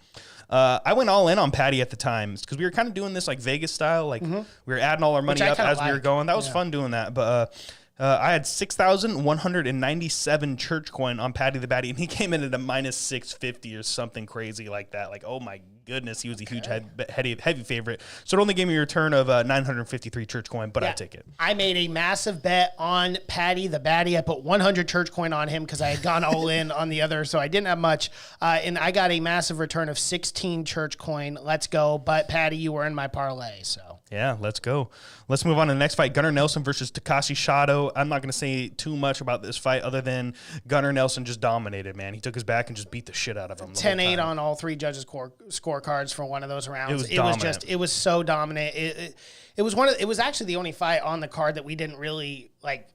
I went all in on Paddy at the time because we were kind of doing this like Vegas style, like we were adding all our money up as we were going. That was fun doing that, but I had 6,197 church coin on Paddy the Baddy, and he came in at a minus 650 or something crazy like that. Like, oh my goodness, he was a huge heavy favorite. So it only gave me a return of 953 church coin, but I take it. I made a massive bet on Paddy the Baddy. I put 100 church coin on him because I had gone all in on the other, so I didn't have much. And I got a massive return of 16 church coin. Let's go. But Paddy, you were in my parlay, so. Yeah, let's go. Let's move on to the next fight. Gunnar Nelson versus Takashi Shadow. I'm not going to say too much about this fight other than Gunnar Nelson just dominated, man. He took his back and just beat the shit out of him. 10-8 on all three judges' scorecards for one of those rounds. It was so dominant. It was actually the only fight on the card that we didn't really like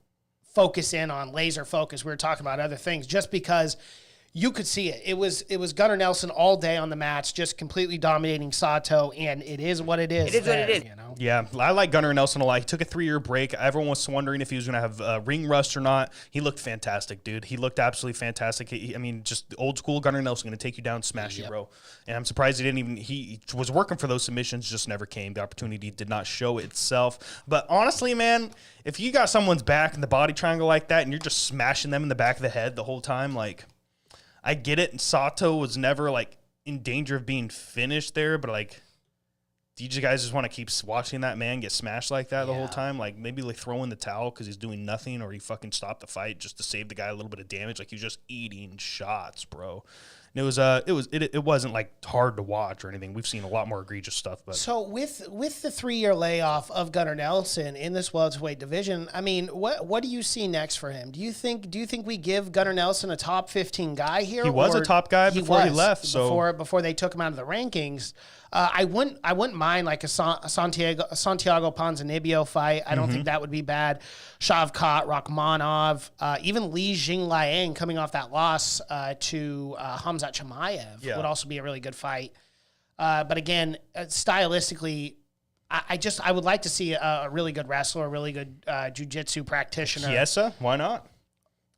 focus in on, laser focus. We were talking about other things just because you could see it. It was Gunnar Nelson all day on the match, just completely dominating Sato, and it is what it is. It is what it is. You know? Yeah, I like Gunnar Nelson a lot. He took a 3-year break. Everyone was wondering if he was going to have ring rust or not. He looked fantastic, dude. He looked absolutely fantastic. Just old school Gunnar Nelson, going to take you down, smash you, bro. And I'm surprised he was working for those submissions, just never came. The opportunity did not show itself. But honestly, man, if you got someone's back in the body triangle like that and you're just smashing them in the back of the head the whole time, like, I get it. And Sato was never like in danger of being finished there, but like, do you guys just want to keep watching that man get smashed like that the whole time? Like maybe like throw in the towel because he's doing nothing, or he fucking stopped the fight just to save the guy a little bit of damage. Like he was just eating shots, bro. And it wasn't like hard to watch or anything. We've seen a lot more egregious stuff. But so with the 3-year layoff of Gunnar Nelson in this welterweight division, I mean, what do you see next for him? Do you think we give Gunnar Nelson a top 15 guy here? He was a top guy before he left. So before they took him out of the rankings. I wouldn't mind like a Santiago Ponzinibbio fight. I don't think that would be bad. Shavkat Rakhmonov, even Li Jingliang coming off that loss to Khamzat Chimaev would also be a really good fight. But again, stylistically, I would like to see a really good wrestler, a really good jiu-jitsu practitioner. Chiesa, why not?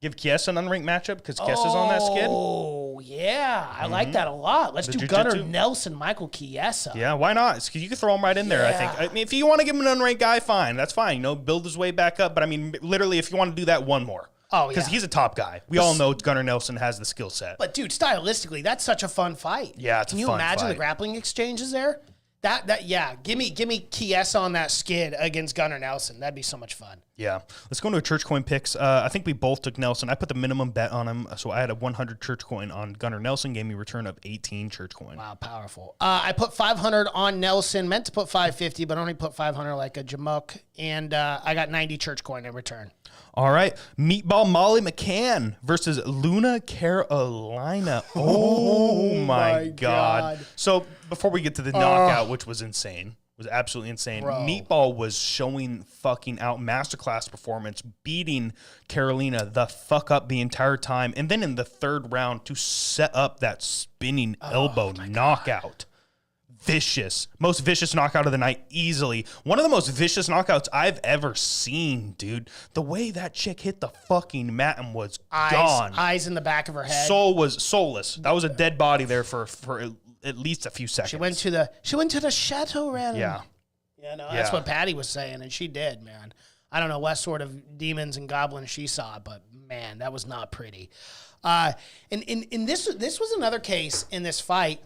Give Chiesa an unranked matchup because Chiesa's on that skid. Oh, yeah. I like that a lot. Let's do jiu-jitsu? Gunnar Nelson, Michael Chiesa. Yeah, why not? You can throw him right in there, I think. I mean, if you want to give him an unranked guy, fine. That's fine. Build his way back up. But, I mean, literally, if you want to do that, one more. Oh, yeah. Because he's a top guy. We all know Gunnar Nelson has the skill set. But, dude, stylistically, that's such a fun fight. Yeah, it's a Can you fun imagine fight. the grappling exchanges there? Give me Chiesa on that skid against Gunnar Nelson. That'd be so much fun. Yeah. Let's go into a church coin picks. I think we both took Nelson. I put the minimum bet on him, so I had a 100 church coin on Gunnar Nelson, gave me a return of 18 church coin. Wow, powerful. I put 500 on Nelson, meant to put 550, but only put 500 like a Jamuk, and I got 90 church coin in return. All right. Meatball Molly McCann versus Luna Carolina. Oh, my God. So before we get to the knockout, which was insane, was absolutely insane. Bro. Meatball was showing fucking out masterclass performance, beating Carolina the fuck up the entire time. And then in the third round to set up that spinning elbow knockout. Vicious. Most vicious knockout of the night, easily. One of the most vicious knockouts I've ever seen, dude. The way that chick hit the fucking mat and was gone. Eyes in the back of her head. Soul was soulless. That was a dead body there for at least a few seconds. She went to the Chateau Renaud. Yeah. That's what Paddy was saying, and she did, man. I don't know what sort of demons and goblins she saw, but man, that was not pretty. And this was another case in this fight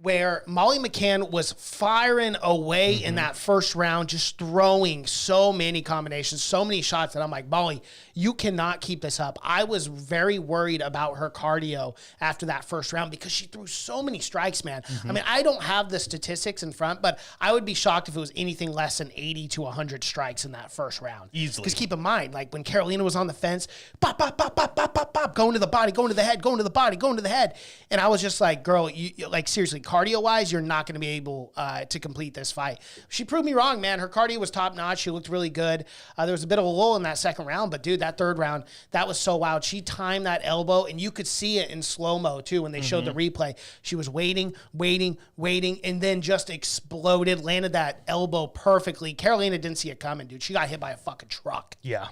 where Molly McCann was firing away in that first round, just throwing so many combinations, so many shots that I'm like, Molly, you cannot keep this up. I was very worried about her cardio after that first round because she threw so many strikes, man. I mean, I don't have the statistics in front, but I would be shocked if it was anything less than 80 to 100 strikes in that first round. Easily. Because keep in mind, like when Carolina was on the fence, pop, pop, pop, pop, pop, pop, pop, going to the body, going to the head, going to the body, going to the head. And I was just like, girl, you like seriously, cardio-wise, you're not going to be able to complete this fight. She proved me wrong, man. Her cardio was top-notch. She looked really good. There was a bit of a lull in that second round, but, dude, that third round, that was so wild. She timed that elbow, and you could see it in slow-mo, too, when they showed the replay. She was waiting, and then just exploded, landed that elbow perfectly. Carolina didn't see it coming, dude. She got hit by a fucking truck. Yeah.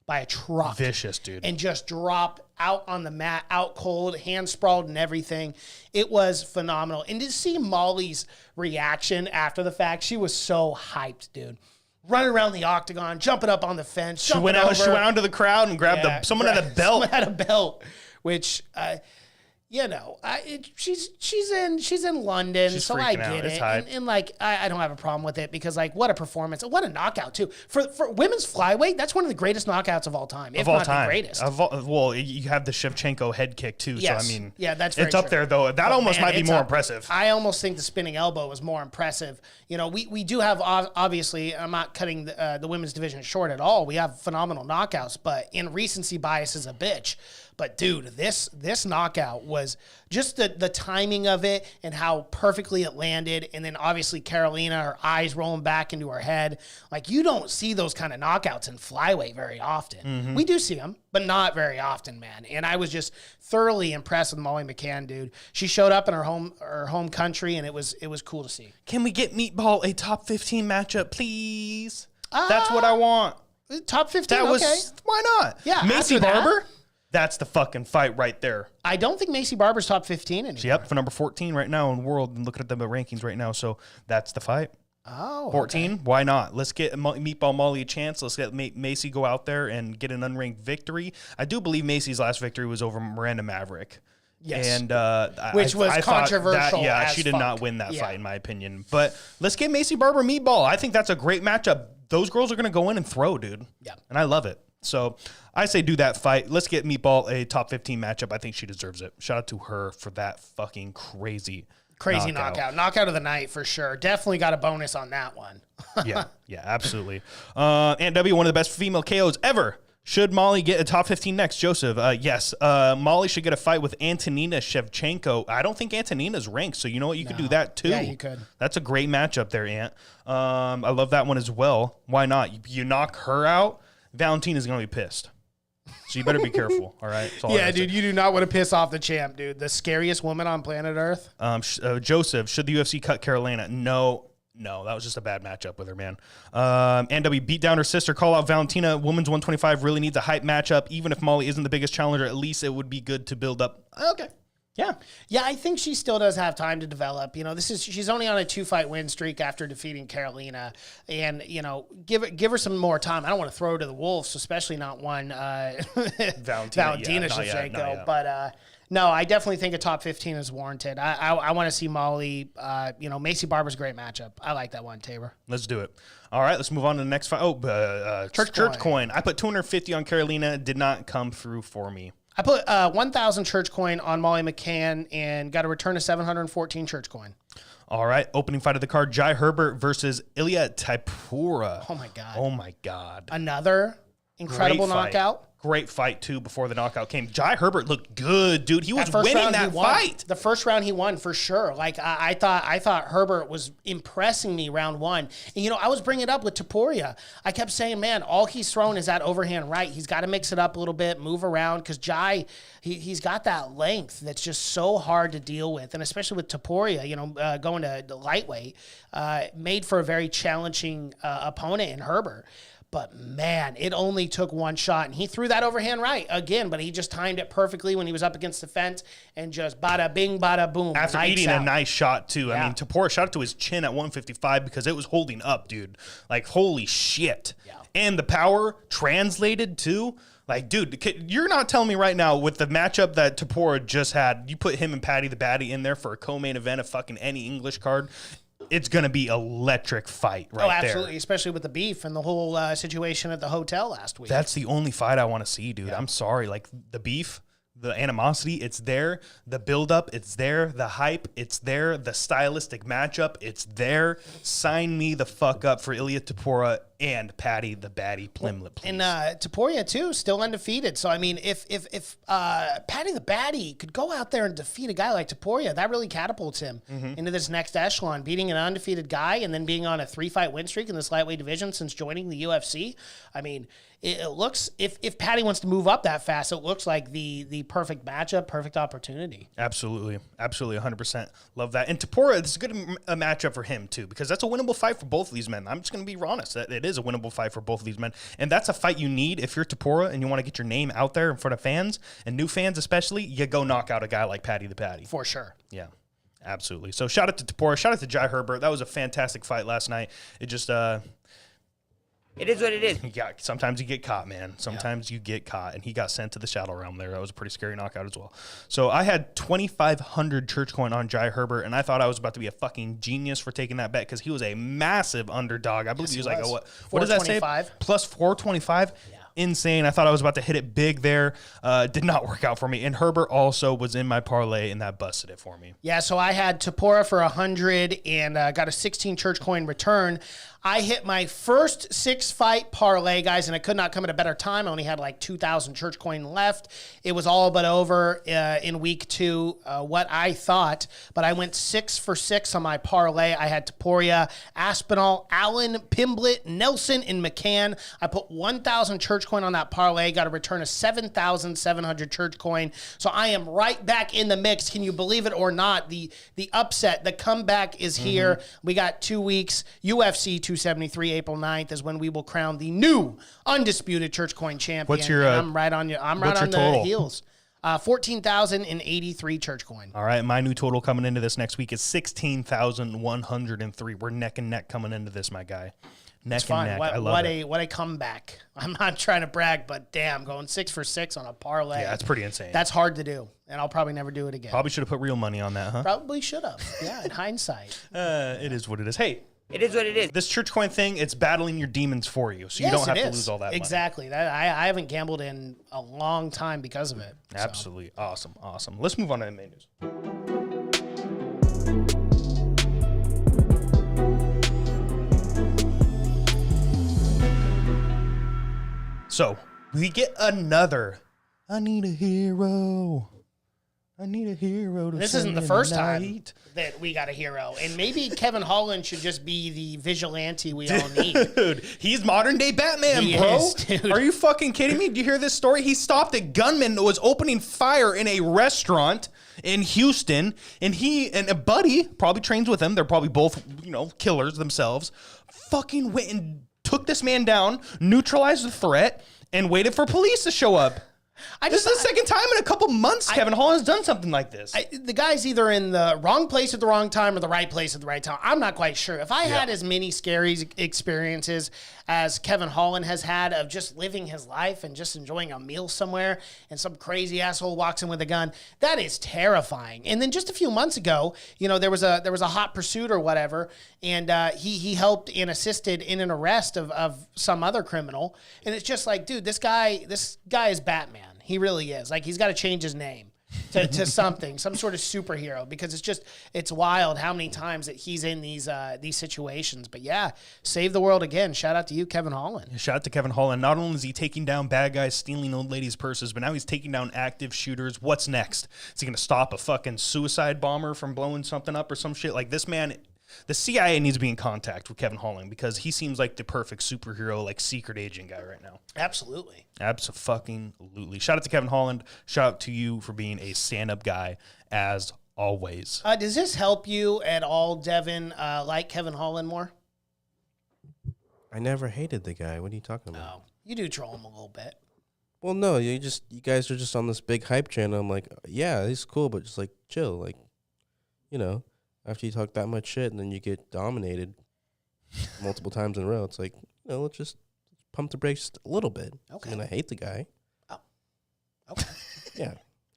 By a truck. Vicious, dude. And just dropped out on the mat, out cold, hand sprawled and everything. It was phenomenal. And to see Molly's reaction after the fact, she was so hyped, dude. Running around the octagon, jumping up on the fence. She went out into the crowd and grabbed someone had a belt. Someone had a belt, which she's in London, She's so I freaking out. get It's it, hype. and like I don't have a problem with it because like what a performance, what a knockout too for women's flyweight. That's one of the greatest knockouts of all time, if not the greatest. Well, you have the Shevchenko head kick too. Yes. So I mean, yeah, that's very it's up true. there though. That almost might be it's more up. impressive. I almost think the spinning elbow was more impressive. We do have obviously. I'm not cutting the women's division short at all. We have phenomenal knockouts, but in recency bias is a bitch. But dude, this knockout was just the timing of it and how perfectly it landed. And then obviously Carolina, her eyes rolling back into her head. Like you don't see those kind of knockouts in flyweight very often. Mm-hmm. We do see them, but not very often, man. And I was just thoroughly impressed with Molly McCann, dude. She showed up in her home country, and it was cool to see. Can we get Meatball a top 15 matchup, please? That's what I want. Top 15, Why not? Yeah, Macy after that- Barber? That's the fucking fight right there. I don't think Macy Barber's top 15 anymore. Yep, for number 14 right now in the world, and looking at the rankings right now. So that's the fight. Oh, 14. okay. Why not? Let's get Meatball Molly a chance. Let's get Macy go out there and get an unranked victory. I do believe Macy's last victory was over Miranda Maverick. Yes. And Which was I thought controversial that, as she did fuck. not win that Yeah. fight, in my opinion. But let's get Macy Barber Meatball. I think that's a great matchup. Those girls are going to go in and throw, dude. Yeah. And I love it. So I say do that fight. Let's get Meatball a top 15 matchup. I think she deserves it. Shout out to her for that fucking crazy knockout. Knockout of the night for sure. Definitely got a bonus on that one. yeah, absolutely. Aunt W, one of the best female KOs ever. Should Molly get a top 15 next? Joseph, yes. Molly should get a fight with Antonina Shevchenko. I don't think Antonina's ranked, so you know what? You could do that too. Yeah, you could. That's a great matchup there, Ant. I love that one as well. Why not? You knock her out, Valentina's going to be pissed. So you better be careful, all right? That's all I Yeah, gotta dude, say. you do not want to piss off the champ, dude. The scariest woman on planet Earth. Joseph, should the UFC cut Carolina? No, that was just a bad matchup with her, man. NW beat down her sister, call out Valentina. Women's 125 really needs a hype matchup. Even if Molly isn't the biggest challenger, at least it would be good to build up. Okay. Yeah. Yeah, I think she still does have time to develop. She's only on a 2-fight win streak after defeating Carolina, and give her some more time. I don't want to throw her to the wolves, especially not one Valentina Shevchenko. But no, I definitely think a top 15 is warranted. I want to see Molly. Macy Barber's a great matchup. I like that one, Tabor. Let's do it. All right, let's move on to the next fight. Church coin. I put 250 on Carolina. Did not come through for me. I put 1,000 church coin on Molly McCann and got a return of 714 church coin. All right, opening fight of the card, Jai Herbert versus Ilia Taipura. Oh, my God. Oh, my God. Another incredible knockout. Great fight, too, before the knockout came. Jai Herbert looked good, dude. He was winning that fight. The first round he won for sure. Like, I thought Herbert was impressing me round one. And, I was bringing it up with Taporia. I kept saying, man, all he's thrown is that overhand right. He's got to mix it up a little bit, move around, because Jai, he's got that length that's just so hard to deal with. And especially with Taporia, going to the lightweight, made for a very challenging opponent in Herbert. But, man, it only took one shot. And he threw that overhand right again, but he just timed it perfectly when he was up against the fence and just bada bing, bada boom. After eating a nice shot, too. Yeah. I mean, Tapora shot it to his chin at 155 because it was holding up, dude. Like, holy shit. Yeah. And the power translated, too. Like, dude, you're not telling me right now with the matchup that Tapora just had, you put him and Paddy the Baddy in there for a co-main event of fucking any English card, it's going to be electric fight right there. Oh, absolutely, especially with the beef and the whole situation at the hotel last week. That's the only fight I want to see, dude. Yeah. I'm sorry. Like, the beef, the animosity, it's there. The buildup, it's there. The hype, it's there. The stylistic matchup, it's there. Sign me the fuck up for Ilia Tapora and Paddy the Baddy Pimblett, please. And Taporia, too, still undefeated. So, I mean, if Paddy the Baddy could go out there and defeat a guy like Taporia, that really catapults him into this next echelon, beating an undefeated guy and then being on a 3-fight win streak in this lightweight division since joining the UFC. I mean, it looks, if Paddy wants to move up that fast, it looks like the perfect matchup, perfect opportunity. Absolutely. Absolutely, 100%. Love that. And Tapora, it's a good matchup for him, too, because that's a winnable fight for both of these men. I'm just going to be honest. It is a winnable fight for both of these men. And that's a fight you need if you're Tapora and you want to get your name out there in front of fans, and new fans especially, you go knock out a guy like Paddy the Paddy. For sure. Yeah. Absolutely. So shout out to Tapora. Shout out to Jai Herbert. That was a fantastic fight last night. It just It is what it is. Sometimes you get caught, man. Sometimes you get caught, and he got sent to the Shadow Realm there. That was a pretty scary knockout as well. So I had 2,500 church coin on Jai Herbert, and I thought I was about to be a fucking genius for taking that bet because he was a massive underdog. I believe he was like, what does that say? Plus 425? Yeah. Insane. I thought I was about to hit it big there. Did not work out for me. And Herbert also was in my parlay, and that busted it for me. Yeah, so I had Tapora for 100 and got a 16 church coin return. I hit my first 6-fight parlay, guys, and it could not come at a better time. I only had like 2,000 church coin left. It was all but over in week 2, what I thought, but I went 6 for 6 on my parlay. I had Taporia, Aspinall, Allen, Pimblett, Nelson, and McCann. I put 1,000 church coin on that parlay, got a return of 7,700 church coin. So I am right back in the mix. Can you believe it or not? The upset, the comeback is here. We got 2 weeks. UFC 273, April 9th is when we will crown the new undisputed church coin champion. What's your? I'm right on you. I'm right on the heels. 14,083 church coin. All right, my new total coming into this next week is 16,103. We're neck and neck coming into this, my guy. Neck and neck. I love it. What a comeback. I'm not trying to brag, but damn, going 6 for 6 on a parlay. Yeah, that's pretty insane. That's hard to do, and I'll probably never do it again. Probably should have put real money on that, huh? Probably should have. Yeah, in hindsight. It is what it is. Hey. It is what it is. This church coin thing, it's battling your demons for you, so you don't have to lose all that money. Exactly. I haven't gambled in a long time because of it. Absolutely. So. Awesome. Let's move on to MMA news. So, we get another, I need a hero. I need a hero to This isn't the first time that we got a hero. And maybe Kevin Holland should just be the vigilante we all need. Dude, he's modern day Batman, bro. Dude. Are you fucking kidding me? Do you hear this story? He stopped a gunman that was opening fire in a restaurant in Houston. And he and a buddy probably trains with him. They're probably both, killers themselves. Fucking went and took this man down, neutralized the threat, and waited for police to show up. This is the second time in a couple months Kevin Holland's done something like this. The guy's either in the wrong place at the wrong time or the right place at the right time. I'm not quite sure. If I had as many scary experiences as Kevin Holland has had of just living his life and just enjoying a meal somewhere and some crazy asshole walks in with a gun, that is terrifying. And then just a few months ago, there was a hot pursuit or whatever, and he helped and assisted in an arrest of some other criminal. And it's just like, dude, this guy is Batman. He really is. Like, he's got to change his name to something, some sort of superhero, because it's wild how many times that he's in these situations. But yeah, save the world again. Shout out to you, Kevin Holland. Shout out to Kevin Holland. Not only is he taking down bad guys stealing old ladies' purses, but now he's taking down active shooters. What's next? Is he going to stop a fucking suicide bomber from blowing something up or some shit? Like, this man, the CIA needs to be in contact with Kevin Holland because he seems like the perfect superhero, like secret agent guy right now. Absolutely. Absolutely. Shout out to Kevin Holland. Shout out to you for being a stand-up guy as always. Does this help you at all, Devin, like Kevin Holland more? I never hated the guy. What are you talking about? No. You do troll him a little bit. Well, no, you guys are just on this big hype train. I'm like, yeah, he's cool, but just like chill. Like, after you talk that much shit and then you get dominated multiple times in a row, it's like, let's just pump the brakes just a little bit. Okay. I mean, I hate the guy. Oh. Okay. Yeah.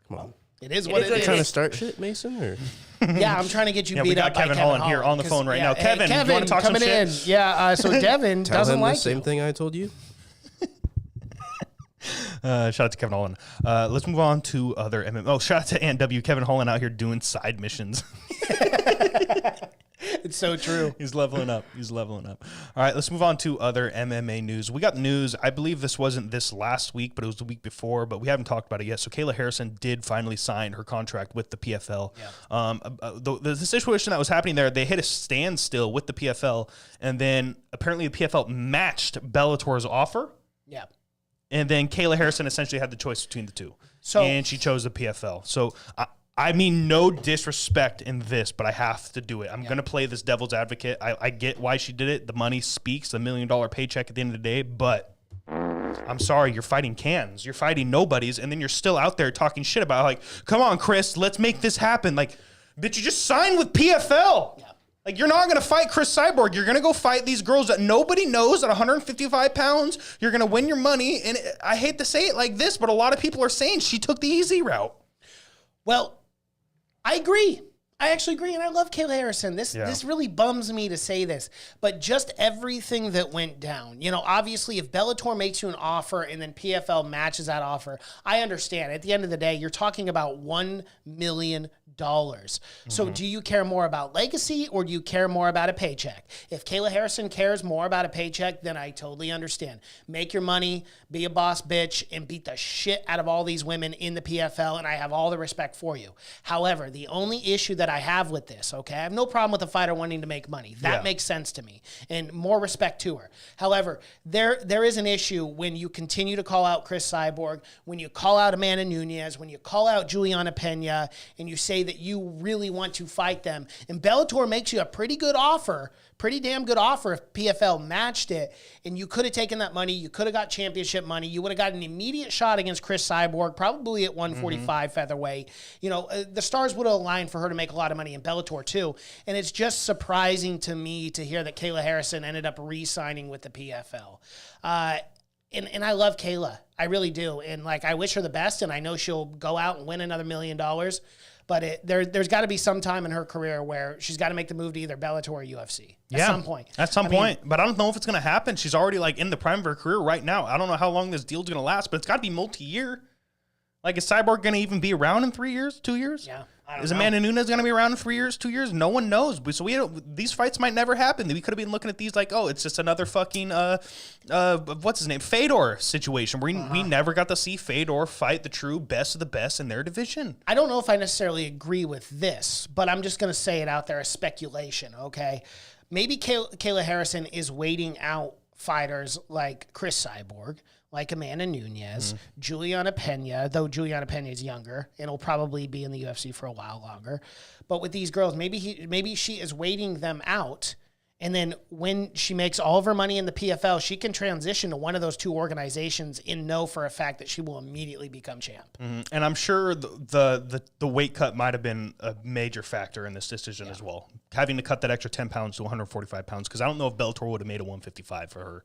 Come on. It is what it is. Trying to start shit, Mason? Or? Yeah, I'm trying to get you beat we got up by Kevin Holland here on the phone right now. Kevin, hey, you want to talk some shit? in. Yeah, so Devin doesn't him like the same thing I told you? Shout out to Kevin Holland. Let's move on to other MMA. Oh, shout out to Ant W. Kevin Holland out here doing side missions. It's so true. He's leveling up. All right, let's move on to other MMA news. We got news. I believe this wasn't this last week, but it was the week before, but we haven't talked about it yet. So Kayla Harrison did finally sign her contract with the PFL. Yeah. The situation that was happening there, they hit a standstill with the PFL, and then apparently the PFL matched Bellator's offer. Yeah. And then Kayla Harrison essentially had the choice between the two. And she chose the PFL. So I mean, no disrespect in this, but I have to do it. I'm going to play this devil's advocate. I get why she did it. The money speaks, the $1 million paycheck at the end of the day. But I'm sorry, you're fighting cans. You're fighting nobodies. And then you're still out there talking shit about, like, come on, Chris, let's make this happen. Like, bitch, you just signed with PFL. Yeah. Like, you're not going to fight Chris Cyborg. You're going to go fight these girls that nobody knows at 155 pounds. You're going to win your money. And I hate to say it like this, but a lot of people are saying she took the easy route. Well, I agree. I actually agree, and I love Kayla Harrison. This really bums me to say this, but just everything that went down. You know, obviously, if Bellator makes you an offer and then PFL matches that offer, I understand. At the end of the day, you're talking about $1 million. So do you care more about legacy or do you care more about a paycheck? If Kayla Harrison cares more about a paycheck, then I totally understand. Make your money, be a boss bitch, and beat the shit out of all these women in the PFL, and I have all the respect for you. However, the only issue that I have with this, okay, I have no problem with a fighter wanting to make money. That makes sense to me, and more respect to her. However, there is an issue when you continue to call out Chris Cyborg, when you call out Amanda Nunes, when you call out Juliana Pena, and you say that you really want to fight them. And Bellator makes you a pretty good offer, pretty damn good offer if PFL matched it. And you could have taken that money. You could have got championship money. You would have got an immediate shot against Chris Cyborg, probably at 145 featherweight. You know, the stars would have aligned for her to make a lot of money in Bellator too. And it's just surprising to me to hear that Kayla Harrison ended up re-signing with the PFL. And I love Kayla. I really do. And like, I wish her the best, and I know she'll go out and win another $1 million. But there's got to be some time in her career where she's got to make the move to either Bellator or UFC at some point. At some point. But I don't know if it's going to happen. She's already like in the prime of her career right now. I don't know how long this deal's going to last, but it's got to be multi-year. Like, is Cyborg going to even be around in 3 years, 2 years? Yeah. Is Amanda Nunes going to be around in 3 years, 2 years? No one knows. So these fights might never happen. We could have been looking at these like, oh, it's just another fucking what's his name, Fedor situation where we never got to see Fedor fight the true best of the best in their division. I don't know if I necessarily agree with this, but I'm just going to say it out there as speculation. Okay, maybe Kayla Harrison is waiting out fighters like Chris Cyborg, like Amanda Nunes, Juliana Pena, though Juliana Pena is younger and will probably be in the UFC for a while longer. But with these girls, maybe she is waiting them out, and then when she makes all of her money in the PFL, she can transition to one of those two organizations and know for a fact that she will immediately become champ. And I'm sure the weight cut might have been a major factor in this decision as well. Having to cut that extra 10 pounds to 145 pounds, because I don't know if Bellator would have made a 155 for her.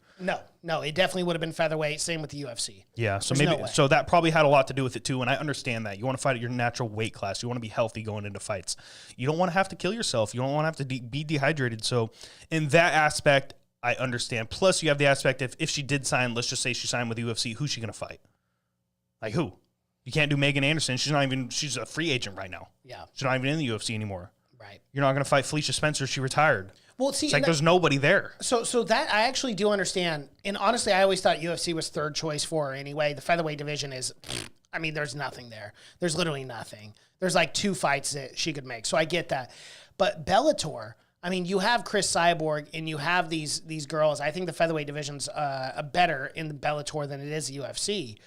No, it definitely would have been featherweight. Same with the UFC. Yeah, so so that probably had a lot to do with it too, and I understand that. You want to fight at your natural weight class. You want to be healthy going into fights. You don't want to have to kill yourself. You don't want to have to be dehydrated. So in that aspect, I understand. Plus, you have the aspect if she did sign, let's just say she signed with the UFC, who's she going to fight? Like who? You can't do Megan Anderson. She's a free agent right now. Yeah. She's not even in the UFC anymore. Right. You're not going to fight Felicia Spencer. She retired. Well, see, it's like there's nobody there. So that I actually do understand. And honestly, I always thought UFC was third choice for her anyway. The featherweight division is, I mean, there's nothing there. There's literally nothing. There's like 2 fights that she could make. So I get that. But Bellator, I mean, you have Chris Cyborg and you have these girls. I think the featherweight division's better in the Bellator than it is the UFC.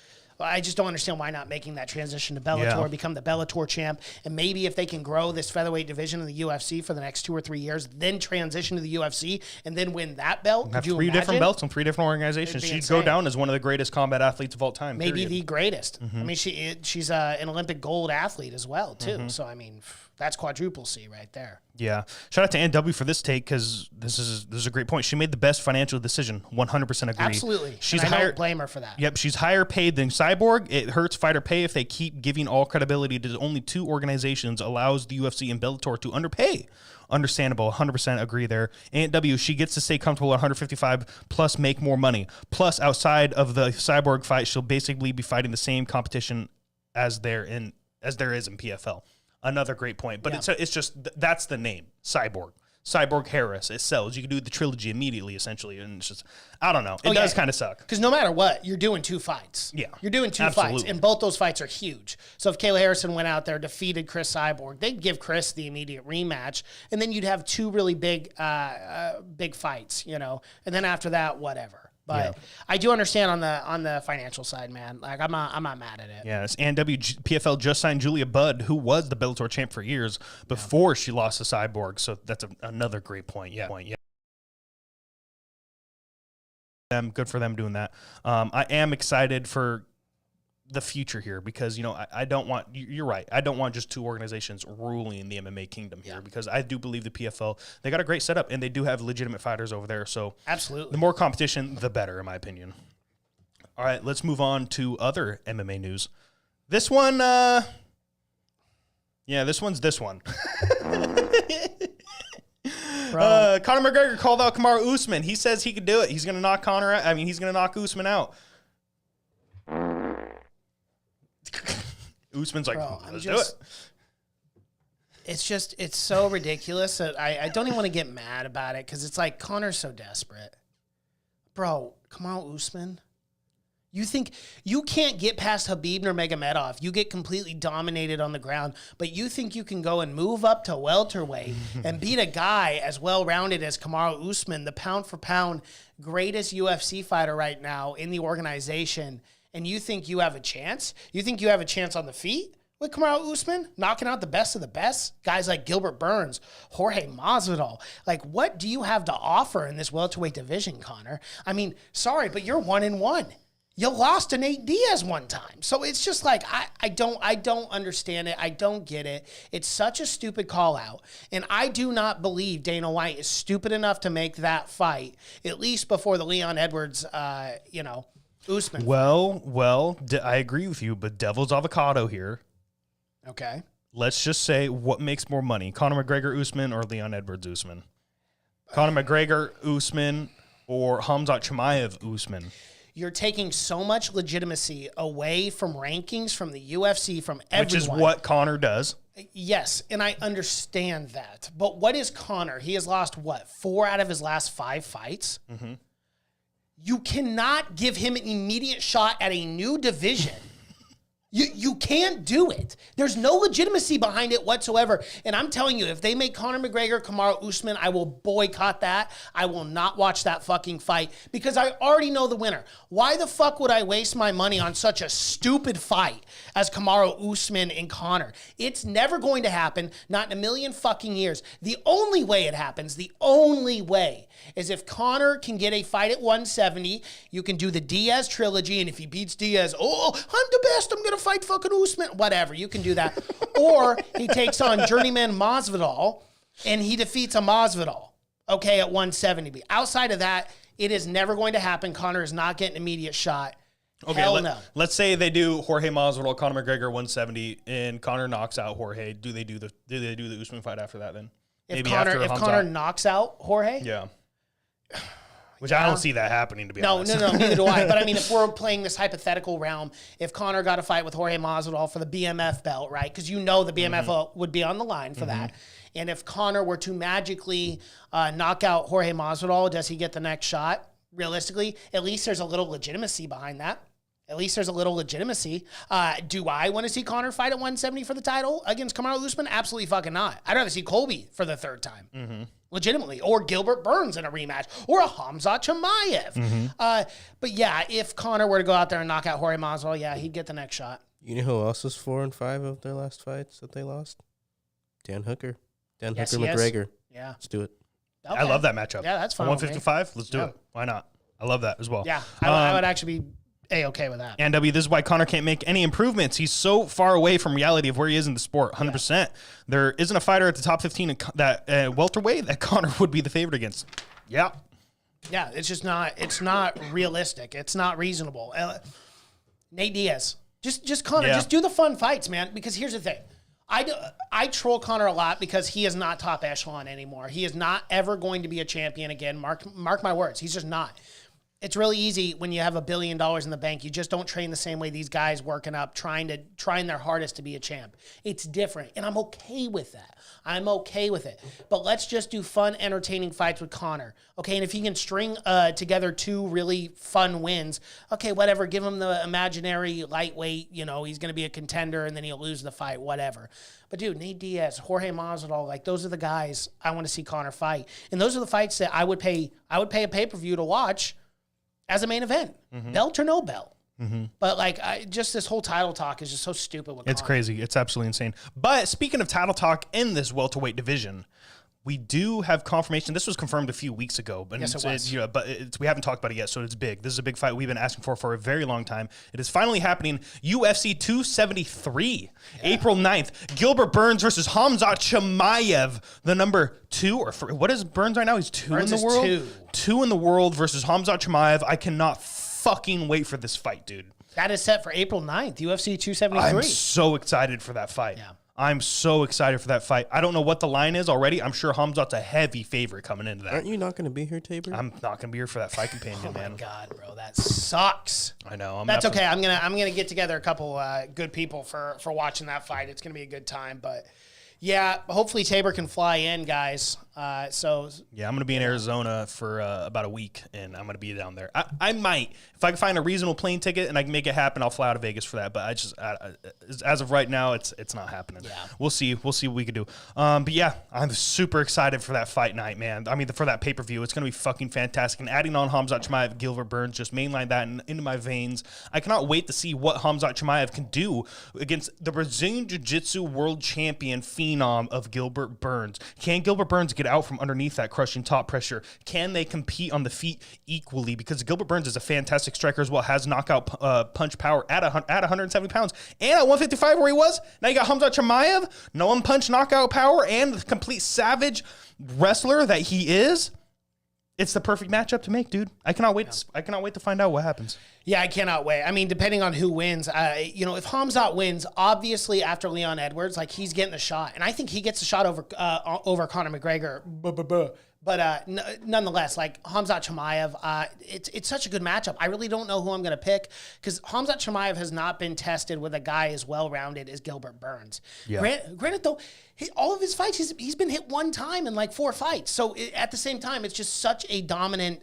I just don't understand why not making that transition to Bellator, become the Bellator champ, and maybe if they can grow this featherweight division in the UFC for the next 2 or 3 years, then transition to the UFC and then win that belt. Have 3 different belts from 3 different organizations. She'd go down as one of the greatest combat athletes of all time. Maybe the greatest. I mean, she's an Olympic gold athlete as well, too. So, I mean, that's quadruple C right there. Yeah. Shout out to NW for this take because this is a great point. She made the best financial decision. 100% agree. Absolutely. I don't blame her for that. Yep. She's higher paid than Cyborg. It hurts fighter pay if they keep giving all credibility to only 2 organizations, allows the UFC and Bellator to underpay. Understandable. 100% agree there. NW, she gets to stay comfortable at 155 plus make more money. Plus, outside of the Cyborg fight, she'll basically be fighting the same competition as there is in PFL. Another great point, but it's just that's the name, Cyborg Harris. It sells. You can do the trilogy immediately, essentially, and it's just I don't know. It does kind of suck because no matter what, you're doing 2 fights. Yeah, you're doing 2 fights, and both those fights are huge. So if Kayla Harrison went out there, defeated Chris Cyborg, they'd give Chris the immediate rematch, and then you'd have 2 really big fights, you know, and then after that, whatever. But I do understand on the financial side, man. Like I'm not mad at it. Yes, and PFL just signed Julia Budd, who was the Bellator champ for years before she lost to Cyborg. So that's another great point. Yeah. Good for them doing that. I am excited for the future here, because I don't want, you're right, I don't want just two organizations ruling the MMA kingdom here, because I do believe the PFL, they got a great setup and they do have legitimate fighters over there. So absolutely, the more competition, the better, in my opinion. All right, let's move on to other MMA news. This one, this one. Conor McGregor called out Kamar Usman. He says he could do it. He's going to knock Conor out. He's going to knock Usman out. Usman's like, let's do it. It's so ridiculous that I don't even want to get mad about it, because it's like Conor's so desperate. Bro, Kamar Usman, you think you can't get past Khabib Nurmagomedov? You get completely dominated on the ground, but you think you can go and move up to welterweight and beat a guy as well-rounded as Kamar Usman, the pound-for-pound greatest UFC fighter right now in the organization, and you think you have a chance? You think you have a chance on the feet with Kamar Usman, knocking out the best of the best? Guys like Gilbert Burns, Jorge Masvidal. Like, what do you have to offer in this welterweight division, Conor? Sorry, but you're 1-1. You lost to Nate Diaz one time. So it's just like, I don't understand it. I don't get it. It's such a stupid call out. And I do not believe Dana White is stupid enough to make that fight, at least before the Leon Edwards, Usman. Well, I agree with you, but devil's avocado here. Okay. Let's just say, what makes more money, Conor McGregor Usman or Leon Edwards Usman? Conor McGregor Usman or Khamzat Chimaev Usman? You're taking so much legitimacy away from rankings, from the UFC, from everyone. Which is what Conor does. Yes, and I understand that. But what is Conor? He has lost, 4 out of his last 5 fights? Mm-hmm. You cannot give him an immediate shot at a new division. You can't do it. There's no legitimacy behind it whatsoever. And I'm telling you, if they make Conor McGregor, Kamar Usman, I will boycott that. I will not watch that fucking fight, because I already know the winner. Why the fuck would I waste my money on such a stupid fight as Kamaru Usman and Conor? It's never going to happen, not in a million fucking years. The only way it happens, the only way, is if Conor can get a fight at 170. You can do the Diaz trilogy, and if he beats Diaz, I'm the best, I'm going to fight fucking Usman. Whatever, you can do that. Or he takes on journeyman Masvidal, and he defeats a Masvidal, at 170. But outside of that, it is never going to happen. Conor is not getting an immediate shot. Okay, Hell no. Let's say they do Jorge Masvidal, Conor McGregor 170, and Conor knocks out Jorge. Do they do the Usman fight after that then? If Conor knocks out Jorge? Yeah. Which I don't see that happening, to be honest. No, neither do I. But if we're playing this hypothetical realm, if Conor got a fight with Jorge Masvidal for the BMF belt, right? Because the BMF would be on the line for that. And if Conor were to magically knock out Jorge Masvidal, does he get the next shot? Realistically, at least there's a little legitimacy behind that. Do I want to see Conor fight at 170 for the title against Kamaru Usman? Absolutely fucking not. I'd rather see Colby for the 3rd time. Legitimately. Or Gilbert Burns in a rematch. Or a Khamzat Chimaev. But yeah, if Conor were to go out there and knock out Jorge Masvidal, he'd get the next shot. You know who else is 4-5 of their last fights that they lost? Dan Hooker. Hooker McGregor. Yeah. Let's do it. Okay. I love that matchup. Yeah, that's fine. 155, let's do it. Why not? I love that as well. Yeah, I would actually be A-okay with that. And this is why Conor can't make any improvements. He's so far away from reality of where he is in the sport, 100%. Yeah. There isn't a fighter at the top 15 that welterweight that Conor would be the favorite against. Yeah. Yeah, it's not realistic. It's not reasonable. Nate Diaz. Just Conor, just do the fun fights, man, because here's the thing. I troll Conor a lot because he is not top echelon anymore. He is not ever going to be a champion again. Mark my words. He's just not. It's really easy when you have $1 billion in the bank. You just don't train the same way these guys working up, trying their hardest to be a champ. It's different, and I'm okay with that. I'm okay with it. But let's just do fun, entertaining fights with Conor. Okay, and if he can string together 2 really fun wins, okay, whatever. Give him the imaginary lightweight, he's going to be a contender, and then he'll lose the fight, whatever. But dude, Nate Diaz, Jorge Masvidal, those are the guys I want to see Conor fight. And those are the fights that I would pay a pay-per-view to watch as a main event, belt or no belt. But just this whole title talk is just so stupid. It's crazy. It's absolutely insane. But speaking of title talk in this welterweight division, We do have confirmation. This was confirmed a few weeks ago, but Yes, it was. we haven't talked about it yet, so it's big. This is a big fight we've been asking for a very long time. It is finally happening. UFC 273, April 9th. Gilbert Burns versus Khamzat Chimaev, the number 2 or 3. What is Burns right now? He's 2 Burns in the is world. 2. 2 in the world versus Khamzat Chimaev. I cannot fucking wait for this fight, dude. That is set for April 9th, UFC 273. I'm so excited for that fight. Yeah. I'm so excited for that fight. I don't know what the line is already. I'm sure Khamzat's a heavy favorite coming into that. Aren't you not going to be here, Tabor? I'm not gonna be here for that fight companion, Oh man. my God, bro, that sucks. I know. That's okay. I'm gonna get together a couple good people for watching that fight. It's gonna be a good time. But yeah, hopefully Tabor can fly in, guys. So Yeah, I'm gonna be in Arizona for about a week, and I'm gonna be down there. I might, if I can find a reasonable plane ticket and I can make it happen, I'll fly out to Vegas for that. But I just, as of right now, it's not happening. Yeah. We'll see what we can do. But yeah, I'm super excited for that fight night, man. I mean, for that pay per view, it's gonna be fucking fantastic. And adding on Khamzat Chimaev, Gilbert Burns, just mainline that into my veins. I cannot wait to see what Khamzat Chimaev can do against the Brazilian Jiu-Jitsu world champion phenom of Gilbert Burns. Can Gilbert Burns get out from underneath that crushing top pressure? Can they compete on the feet equally? Because Gilbert Burns is a fantastic striker as well, has knockout punch power at 170 pounds and at 155 where he was. Now you got Khamzat Chimaev, no one punch knockout power, and the complete savage wrestler that he is. It's the perfect matchup to make, dude. I cannot wait. I cannot wait to find out what happens. yeah, I cannot wait. I mean, depending on who wins, if Khamzat wins, obviously after Leon Edwards, like he's getting the shot, and I think he gets the shot over Conor McGregor. But nonetheless, like Khamzat Chimaev, it's such a good matchup. I really don't know who I'm going to pick because Khamzat Chimaev has not been tested with a guy as well-rounded as Gilbert Burns. Yeah. Granted, though, all of his fights, he's been hit one time in like 4 fights. So at the same time, it's just such a dominant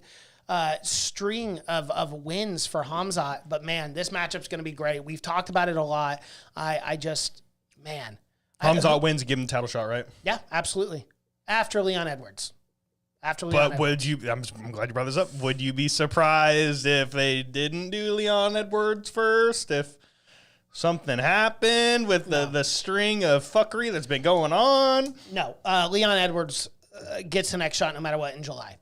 string of wins for Khamzat. But man, this matchup's going to be great. We've talked about it a lot. Khamzat wins, give him the title shot, right? Yeah, absolutely. After Leon Edwards. But would you? I'm glad you brought this up. Would you be surprised if they didn't do Leon Edwards first? If something happened with the string of fuckery that's been going on? No, Leon Edwards gets the next shot no matter what in July.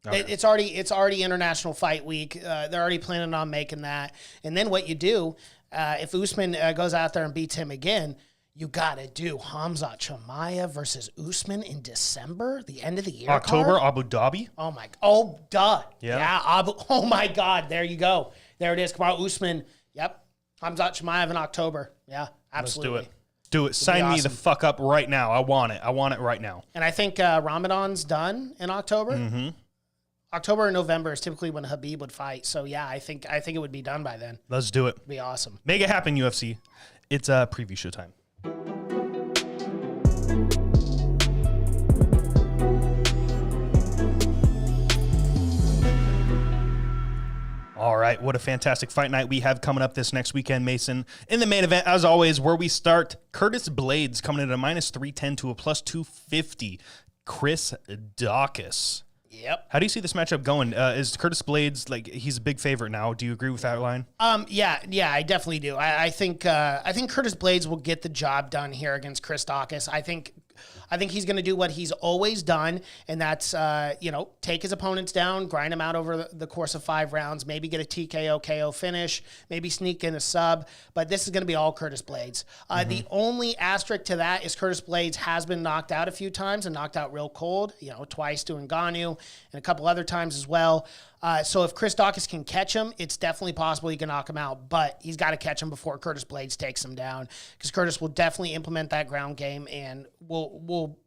Okay. It's already International Fight Week. They're already planning on making that. And then what you do, if Usman goes out there and beats him again, you got to do Khamzat Chimaev versus Usman in December, the end of the year. October, card. Abu Dhabi. Duh. Yeah. Oh my God, there you go. There it is. Kamar Usman. Yep. Khamzat Chimaev in October. Yeah, absolutely. Let's do it. Sign me the fuck up right now. I want it. I want it right now. And I think Ramadan's done in October. Mm-hmm. October or November is typically when Habib would fight. So yeah, I think it would be done by then. Let's do it. It'd be awesome. Make it happen, UFC. It's a preview show time. All right, what a fantastic fight night we have coming up this next weekend, Mason. In the main event, as always, where we start, Curtis Blaydes coming in at a -310 to a +250. Chris Daukaus. Yep. How do you see this matchup going? Is Curtis Blaydes, like, he's a big favorite now? Do you agree with that line? Yeah, I definitely do. I think Curtis Blaydes will get the job done here against Chris Daukaus. I think he's going to do what he's always done, and that's take his opponents down, grind them out over the course of 5 rounds, maybe get a TKO KO finish, maybe sneak in a sub. But this is going to be all Curtis Blaydes. The only asterisk to that is Curtis Blaydes has been knocked out a few times and knocked out real cold. Twice to Ngannou and a couple other times as well. So if Chris Daukaus can catch him, it's definitely possible he can knock him out, but he's got to catch him before Curtis Blaydes takes him down, because Curtis will definitely implement that ground game and will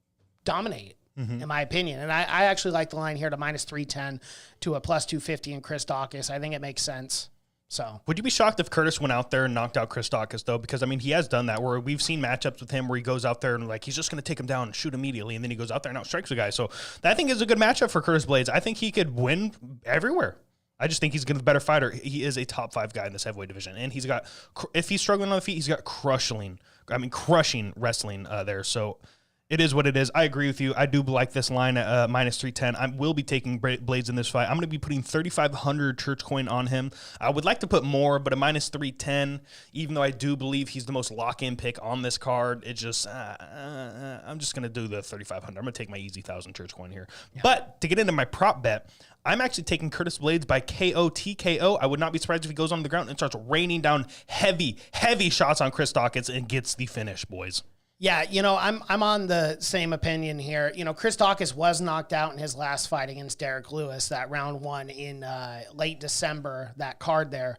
dominate, in my opinion. And I actually like the line here to -310 to a +250 in Chris Daukaus. I think it makes sense. So would you be shocked if Curtis went out there and knocked out Chris Daukaus, though? Because, I mean, he has done that, where we've seen matchups with him where he goes out there and, like, he's just going to take him down and shoot immediately, and then he goes out there and outstrikes the guy. So that, I think, is a good matchup for Curtis Blaydes. I think he could win everywhere. I just think he's the better fighter. He is a top 5 guy in this heavyweight division, and he's got, if he's struggling on the feet, he's got crushing wrestling there. So It is what it is. I agree with you. I do like this line at minus 310. I will be taking Blaydes in this fight. I'm going to be putting 3,500 church coin on him. I would like to put more, but a minus 310, even though I do believe he's the most lock-in pick on this card, it just, I'm just going to do the 3,500. I'm going to take my easy 1,000 church coin here. Yeah. But to get into my prop bet, I'm actually taking Curtis Blaydes by KO TKO. I would not be surprised if he goes on the ground and starts raining down heavy shots on Chris Daukaus and gets the finish, boys. Yeah, I'm on the same opinion here. Chris Daukaus was knocked out in his last fight against Derek Lewis, that round 1 in late December, that card there.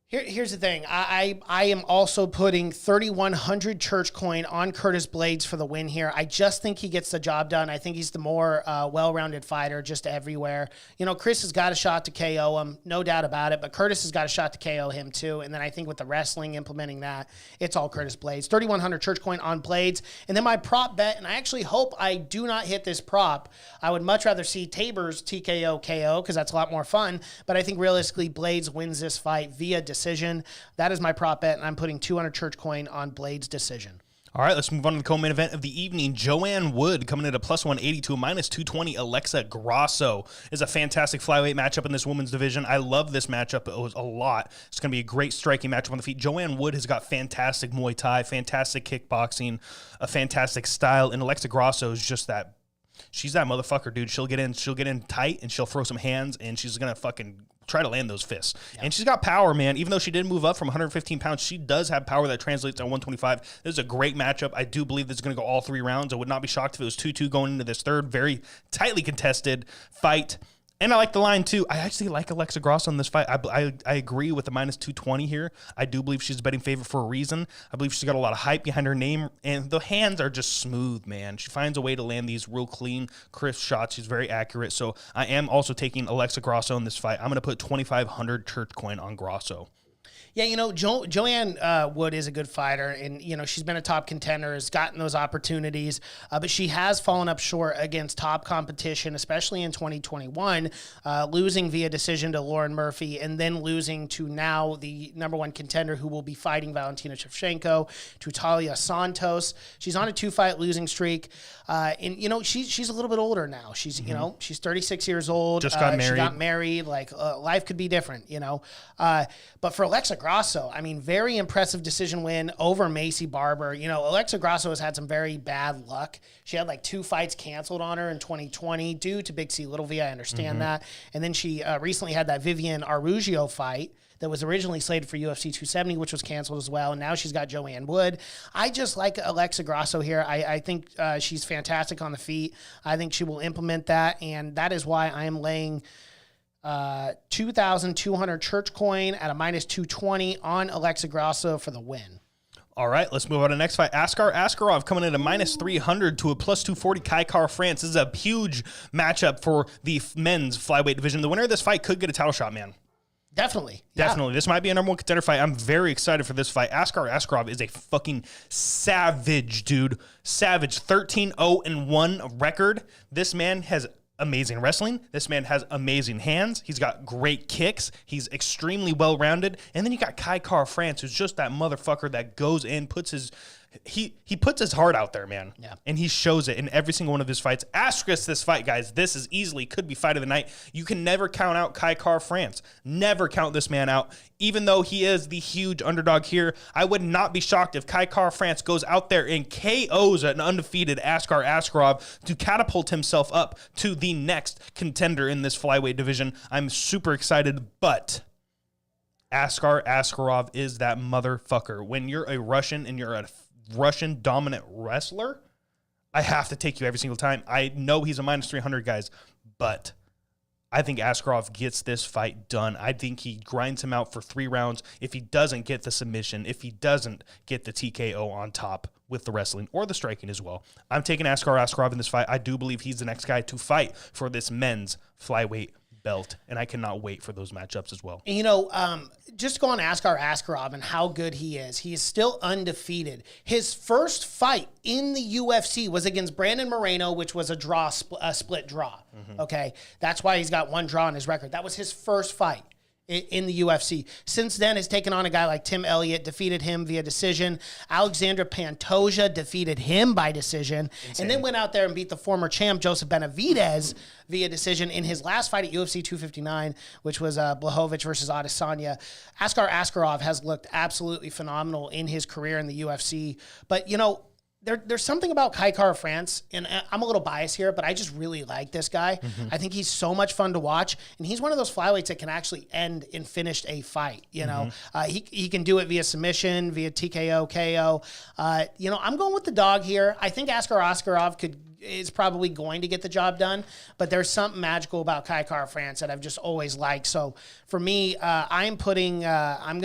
Here's the thing. I am also putting 3,100 church coin on Curtis Blaydes for the win here. I just think he gets the job done. I think he's the more well-rounded fighter just everywhere. Chris has got a shot to KO him, no doubt about it, but Curtis has got a shot to KO him too. And then I think with the wrestling implementing that, it's all Curtis Blaydes. 3,100 church coin on Blaydes. And then my prop bet, and I actually hope I do not hit this prop. I would much rather see Tabor's TKO KO because that's a lot more fun. But I think realistically, Blaydes wins this fight via decision. That is my prop bet, and I'm putting 200 church coin on Blaydes' decision. All right, let's move on to the co-main event of the evening. Joanne Wood coming in at plus 180 to a minus 220. Alexa Grasso is a fantastic flyweight matchup in this women's division. I love this matchup a lot. It's going to be a great striking matchup on the feet. Joanne Wood has got fantastic Muay Thai, fantastic kickboxing, a fantastic style, and Alexa Grasso is just that. She's that motherfucker, dude. She'll get in tight, and she'll throw some hands, and she's going to fucking try to land those fists. Yeah. And she's got power, man. Even though she did move up from 115 pounds, she does have power that translates to 125. This is a great matchup. I do believe this is going to go all 3 rounds. I would not be shocked if it was 2-2 going into this third, very tightly contested fight. And I like the line, too. I actually like Alexa Grasso in this fight. I agree with the minus 220 here. I do believe she's a betting favorite for a reason. I believe she's got a lot of hype behind her name, and the hands are just smooth, man. She finds a way to land these real clean, crisp shots. She's very accurate. So I am also taking Alexa Grasso in this fight. I'm going to put 2,500 church coin on Grasso. Yeah, Joanne Wood is a good fighter, and, she's been a top contender, has gotten those opportunities, but she has fallen up short against top competition, especially in 2021, losing via decision to Lauren Murphy, and then losing to now the number 1 contender who will be fighting Valentina Shevchenko, to Talia Santos. She's on a 2-fight losing streak, and, she's a little bit older now. She's, she's 36 years old. Just got married. She got married. Life could be different, But for Alexa Grasso, very impressive decision win over Macy Barber. Alexa Grasso has had some very bad luck. She had 2 fights canceled on her in 2020 due to Big C Little V. I understand that. And then she recently had that Vivian Arugio fight that was originally slated for UFC 270, which was canceled as well. And now she's got Joanne Wood. I just like Alexa Grasso here. I think she's fantastic on the feet. I think she will implement that. And that is why I am laying 2,200 church coin at a minus 220 on Alexa Grasso for the win. All right, let's move on to the next fight. Askar Askarov coming in at minus 300 to a plus 240 Kaikar France. This is a huge matchup for the men's flyweight division. The winner of this fight could get a title shot, man. Definitely. Definitely. Yeah. This might be a number 1 contender fight. I'm very excited for this fight. Askar Askarov is a fucking savage, dude. Savage. 13-0-1 record. This man has amazing wrestling. This man has amazing hands. He's got great kicks. He's extremely well-rounded. And then you got Kaikar France, who's just that motherfucker that goes in, puts his... He puts his heart out there, man. Yeah. And he shows it in every single one of his fights. Asterisk this fight, guys. This is easily could be fight of the night. You can never count out Kaikar France. Never count this man out. Even though he is the huge underdog here, I would not be shocked if Kaikar France goes out there and KOs an undefeated Askar Askarov to catapult himself up to the next contender in this flyweight division. I'm super excited, but Askar Askarov is that motherfucker. When you're a Russian and you're a Russian dominant wrestler, I have to take you every single time. I know he's a minus 300, guys, but I think Askarov gets this fight done. I think he grinds him out for 3 rounds. If he doesn't get the submission, if he doesn't get the TKO on top with the wrestling or the striking as well, I'm taking Askar Askarov in this fight. I do believe he's the next guy to fight for this men's flyweight belt, and I cannot wait for those matchups as well. Just go on Askar Askarov and how good he is. He is still undefeated. His first fight in the UFC was against Brandon Moreno, which was a split draw. Okay, that's why he's got 1 draw on his record. That was his first fight. in the UFC. Since then, has taken on a guy like Tim Elliott, defeated him via decision. Alexandra Pantoja defeated him by decision. Insane. And then went out there and beat the former champ, Joseph Benavidez, via decision in his last fight at UFC 259, which was Blhovich versus Ottasanya. Askar Askarov has looked absolutely phenomenal in his career in the UFC. But, you know, there's something about Kai Kara-France, and I'm a little biased here, but I just really like this guy. I think he's so much fun to watch, and he's one of those flyweights that can actually end and finish a fight. You know, he can do it via submission, via TKO, KO. You know, I'm going with the dog here. I think Askar Askarov is probably going to get the job done, but there's something magical about Kai Kara-France that I've just always liked. So for me, I'm going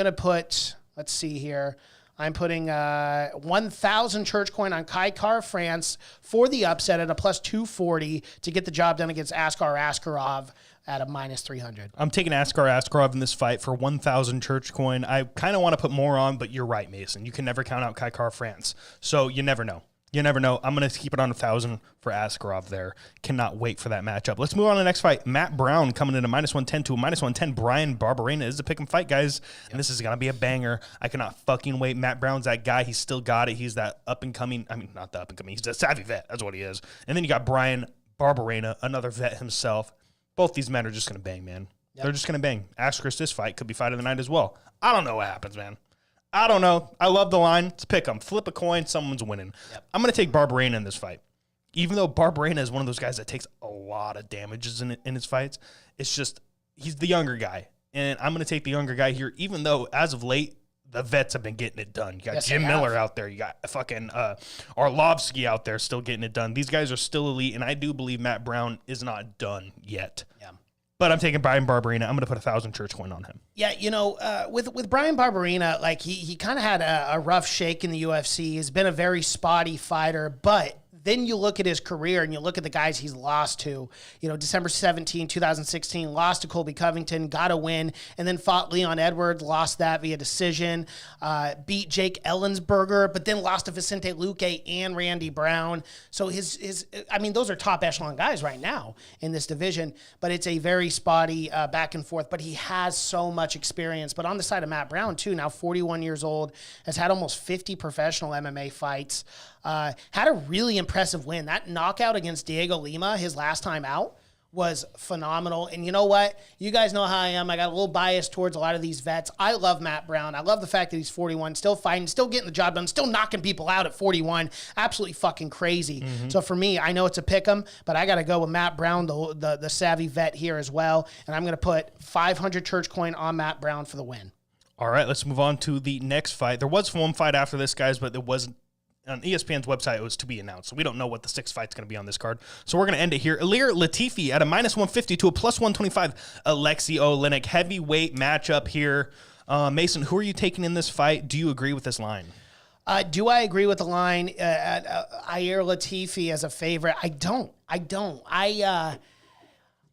to put, let's see here. I'm putting 1,000 church coin on Kai Kara-France for the upset at a plus 240 to get the job done against Askar Askarov at a minus 300. I'm taking Askar Askarov in this fight for 1,000 church coin. I kind of want to put more on, but you're right, Mason. You can never count out Kai Kara-France. So you never know. You never know. I'm going to keep it on 1,000 for Askarov there. Cannot wait for that matchup. Let's move on to the next fight. Matt Brown coming in a minus 110 to a minus 110. Brian Barberena is a pick and fight, guys. And this is going to be a banger. I cannot fucking wait. Matt Brown's that guy. He's still got it. He's that up and coming. I mean, not the up and coming. He's a savvy vet. That's what he is. And then you got Brian Barberena, another vet himself. Both these men are just going to bang, man. Yep. They're just going to bang. Ask Chris, this fight could be fight of the night as well. I don't know what happens, man. I don't know. I love the line. Let's pick them. Flip a coin. Someone's winning. Yep. I'm going to take Barberena in this fight. Even though Barberena is one of those guys that takes a lot of damages in his fights, it's just he's the younger guy. And I'm going to take the younger guy here, even though as of late, the vets have been getting it done. You got Jim Miller out there. You got fucking Arlovsky out there still getting it done. These guys are still elite, and I do believe Matt Brown is not done yet. Yeah. But I'm taking Brian Barberena. I'm going to put 1,000 church coin on him. Yeah, you know, with Brian Barberena, like he kind of had a rough shake in the UFC. He's been a very spotty fighter, but then you look at his career and you look at the guys he's lost to. You know, December 17, 2016, lost to Colby Covington, got a win, and then fought Leon Edwards, lost that via decision, beat Jake Ellensberger, but then lost to Vicente Luque and Randy Brown. So those are top echelon guys right now in this division, but it's a very spotty back and forth, but he has so much experience. But on the side of Matt Brown, too, now 41 years old, has had almost 50 professional MMA fights, had a really impressive win. That knockout against Diego Lima, his last time out, was phenomenal. And you know what? You guys know how I am. I got a little bias towards a lot of these vets. I love Matt Brown. I love the fact that he's 41, still fighting, still getting the job done, still knocking people out at 41. Absolutely fucking crazy. So for me, I know it's a pick 'em, but I got to go with Matt Brown, the savvy vet here as well. And I'm going to put 500 church coin on Matt Brown for the win. All right, let's move on to the next fight. There was one fight after this, guys, but it wasn't. On ESPN's website, it was to be announced. So we don't know what the sixth fight's going to be on this card. So we're going to end it here. Ilir Latifi at a minus 150 to a plus 125. Alexei Oleinik, heavyweight matchup here. Mason, who are you taking in this fight? Do you agree with this line? Do I agree with the line? Ilir Latifi as a favorite? I don't.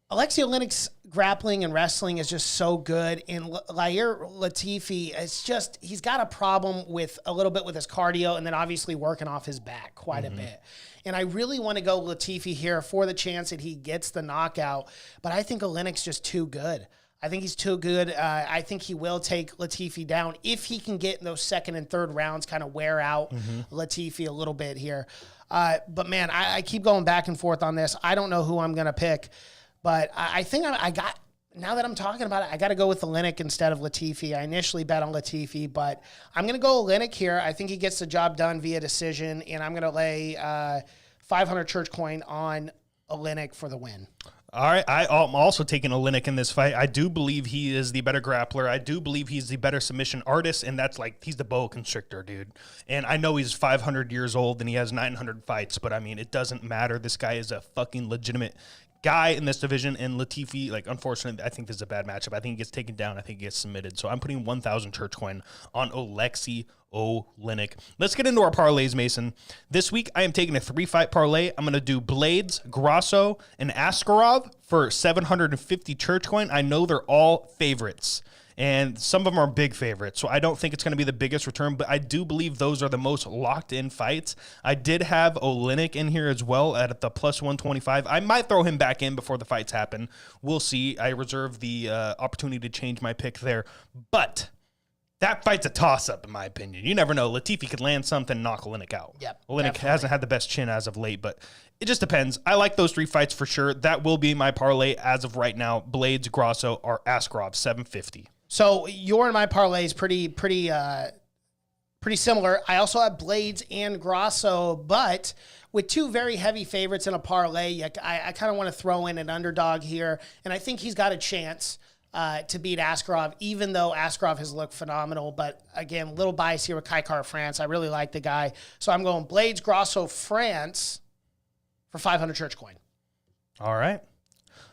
Alexei Oleinik's grappling and wrestling is just so good. And Ilir Latifi, he's got a problem with a little bit with his cardio and then obviously working off his back quite a bit. And I really want to go Latifi here for the chance that he gets the knockout. But I think Oleinik's just too good. I think he's too good. I think he will take Latifi down if he can get in those second and third rounds, kind of wear out Latifi a little bit here. But man, I keep going back and forth on this. I don't know who I'm going to pick. But I think now that I'm talking about it, I got to go with Oleinik instead of Latifi. I initially bet on Latifi, but I'm going to go Oleinik here. I think he gets the job done via decision, and I'm going to lay 500 church coin on Oleinik for the win. All right, I'm also taking Oleinik in this fight. I do believe he is the better grappler. I do believe he's the better submission artist, and that's like he's the boa constrictor, dude. And I know he's 500 years old and he has 900 fights, but I mean, it doesn't matter. This guy is a fucking legitimate guy in this division, and Latifi, like, unfortunately, I think this is a bad matchup. I think he gets taken down. I think he gets submitted. So I'm putting 1,000 church coin on Alexei Oleinik. Let's get into our parlays, Mason. This week, I am taking a 3-fight parlay. I'm going to do Blaydes, Grasso, and Askarov for 750 church coin. I know they're all favorites. and some of them are big favorites. So I don't think it's going to be the biggest return, but I do believe those are the most locked-in fights. I did have Oleinik in here as well at the plus 125. I might throw him back in before the fights happen. We'll see. I reserve the opportunity to change my pick there, but that fight's a toss-up, in my opinion. You never know. Latifi could land something and knock Oleinik out. Yep, Oleinik definitely. hasn't had the best chin as of late, but it just depends. I like those 3 fights for sure. That will be my parlay as of right now. Blaydes, Grasso, or Askarov, 750. So your and my parlay is pretty similar. I also have Blaydes and Grasso, but with 2 very heavy favorites in a parlay, I kind of want to throw in an underdog here, and I think he's got a chance to beat Askarov, even though Askarov has looked phenomenal. But again, a little bias here with Kaikar France. I really like the guy. So I'm going Blaydes, Grasso, France for 500 church coin. All right.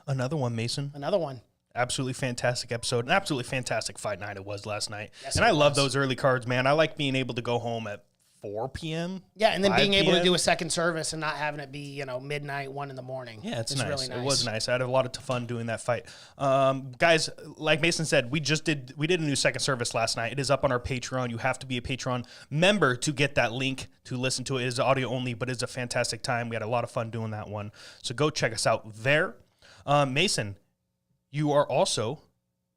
Another one, Mason. Another one. Absolutely fantastic episode. An absolutely fantastic fight night it was last night. Yes, and it I love was. those early cards, man. I like being able to go home at 4 p.m. Yeah, and then 5 being able to p.m. do a second service and not having it be, midnight, 1 in the morning. Yeah, it's It's nice. really nice. It was nice. I had a lot of fun doing that fight. Guys, like Mason said, we did a new second service last night. It is up on our Patreon. You have to be a Patreon member to get that link to listen to it. It is audio only, but it's a fantastic time. We had a lot of fun doing that one. So go check us out there. Mason, you are also,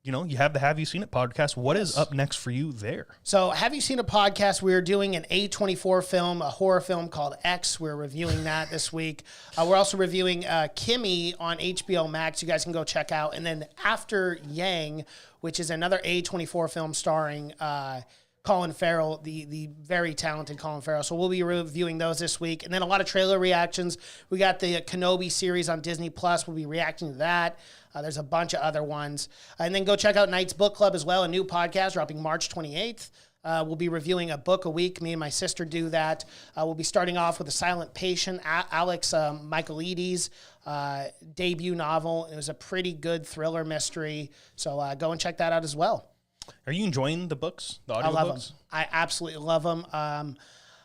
you have the Have You Seen It podcast. What is up next for you there? So, Have You Seen a podcast? We're doing an A24 film, a horror film called X. We're reviewing that this week. We're also reviewing Kimmy on HBO Max. You guys can go check out. And then After Yang, which is another A24 film starring Colin Farrell, the very talented Colin Farrell. So we'll be reviewing those this week. And then a lot of trailer reactions. We got the Kenobi series on Disney+. We'll be reacting to that. There's a bunch of other ones. And then go check out Knight's Book Club as well, a new podcast dropping March 28th. We'll be reviewing a book a week. Me and my sister do that. We'll be starting off with A Silent Patient, Alex Michaelides' debut novel. It was a pretty good thriller mystery. So go and check that out as well. Are you enjoying the books, the audio I love books? them. I absolutely love them.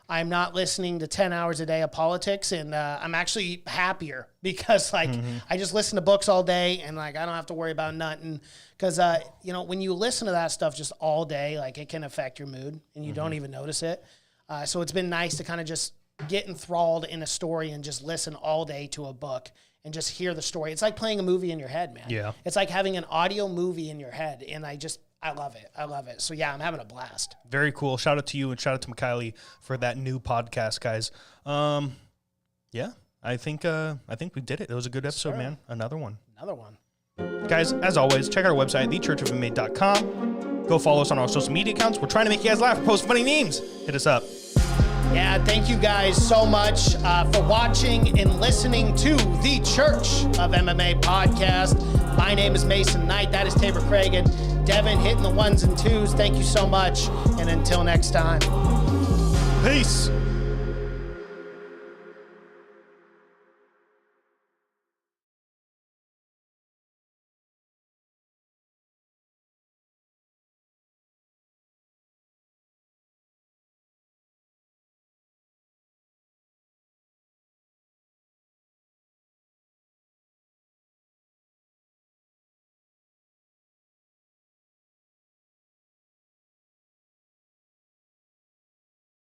I'm not listening to 10 hours a day of politics, and I'm actually happier because, I just listen to books all day, and, I don't have to worry about nothing. Because, when you listen to that stuff just all day, it can affect your mood, and you don't even notice it. So it's been nice to kind of just get enthralled in a story and just listen all day to a book and just hear the story. It's like playing a movie in your head, man. Yeah. It's like having an audio movie in your head, and I love it. I love it. So, yeah, I'm having a blast. Very cool. Shout out to you and shout out to Mikhaili for that new podcast, guys. Yeah, I think we did it. It was a good episode, man. Another one. Guys, as always, check out our website, thechurchofmma.com. Go follow us on our social media accounts. We're trying to make you guys laugh, post funny memes. Hit us up. Yeah, thank you guys so much for watching and listening to the Church of MMA podcast. My name is Mason Knight. That is Tabor Craig and Devin hitting the 1s and 2s. Thank you so much. And until next time. Peace.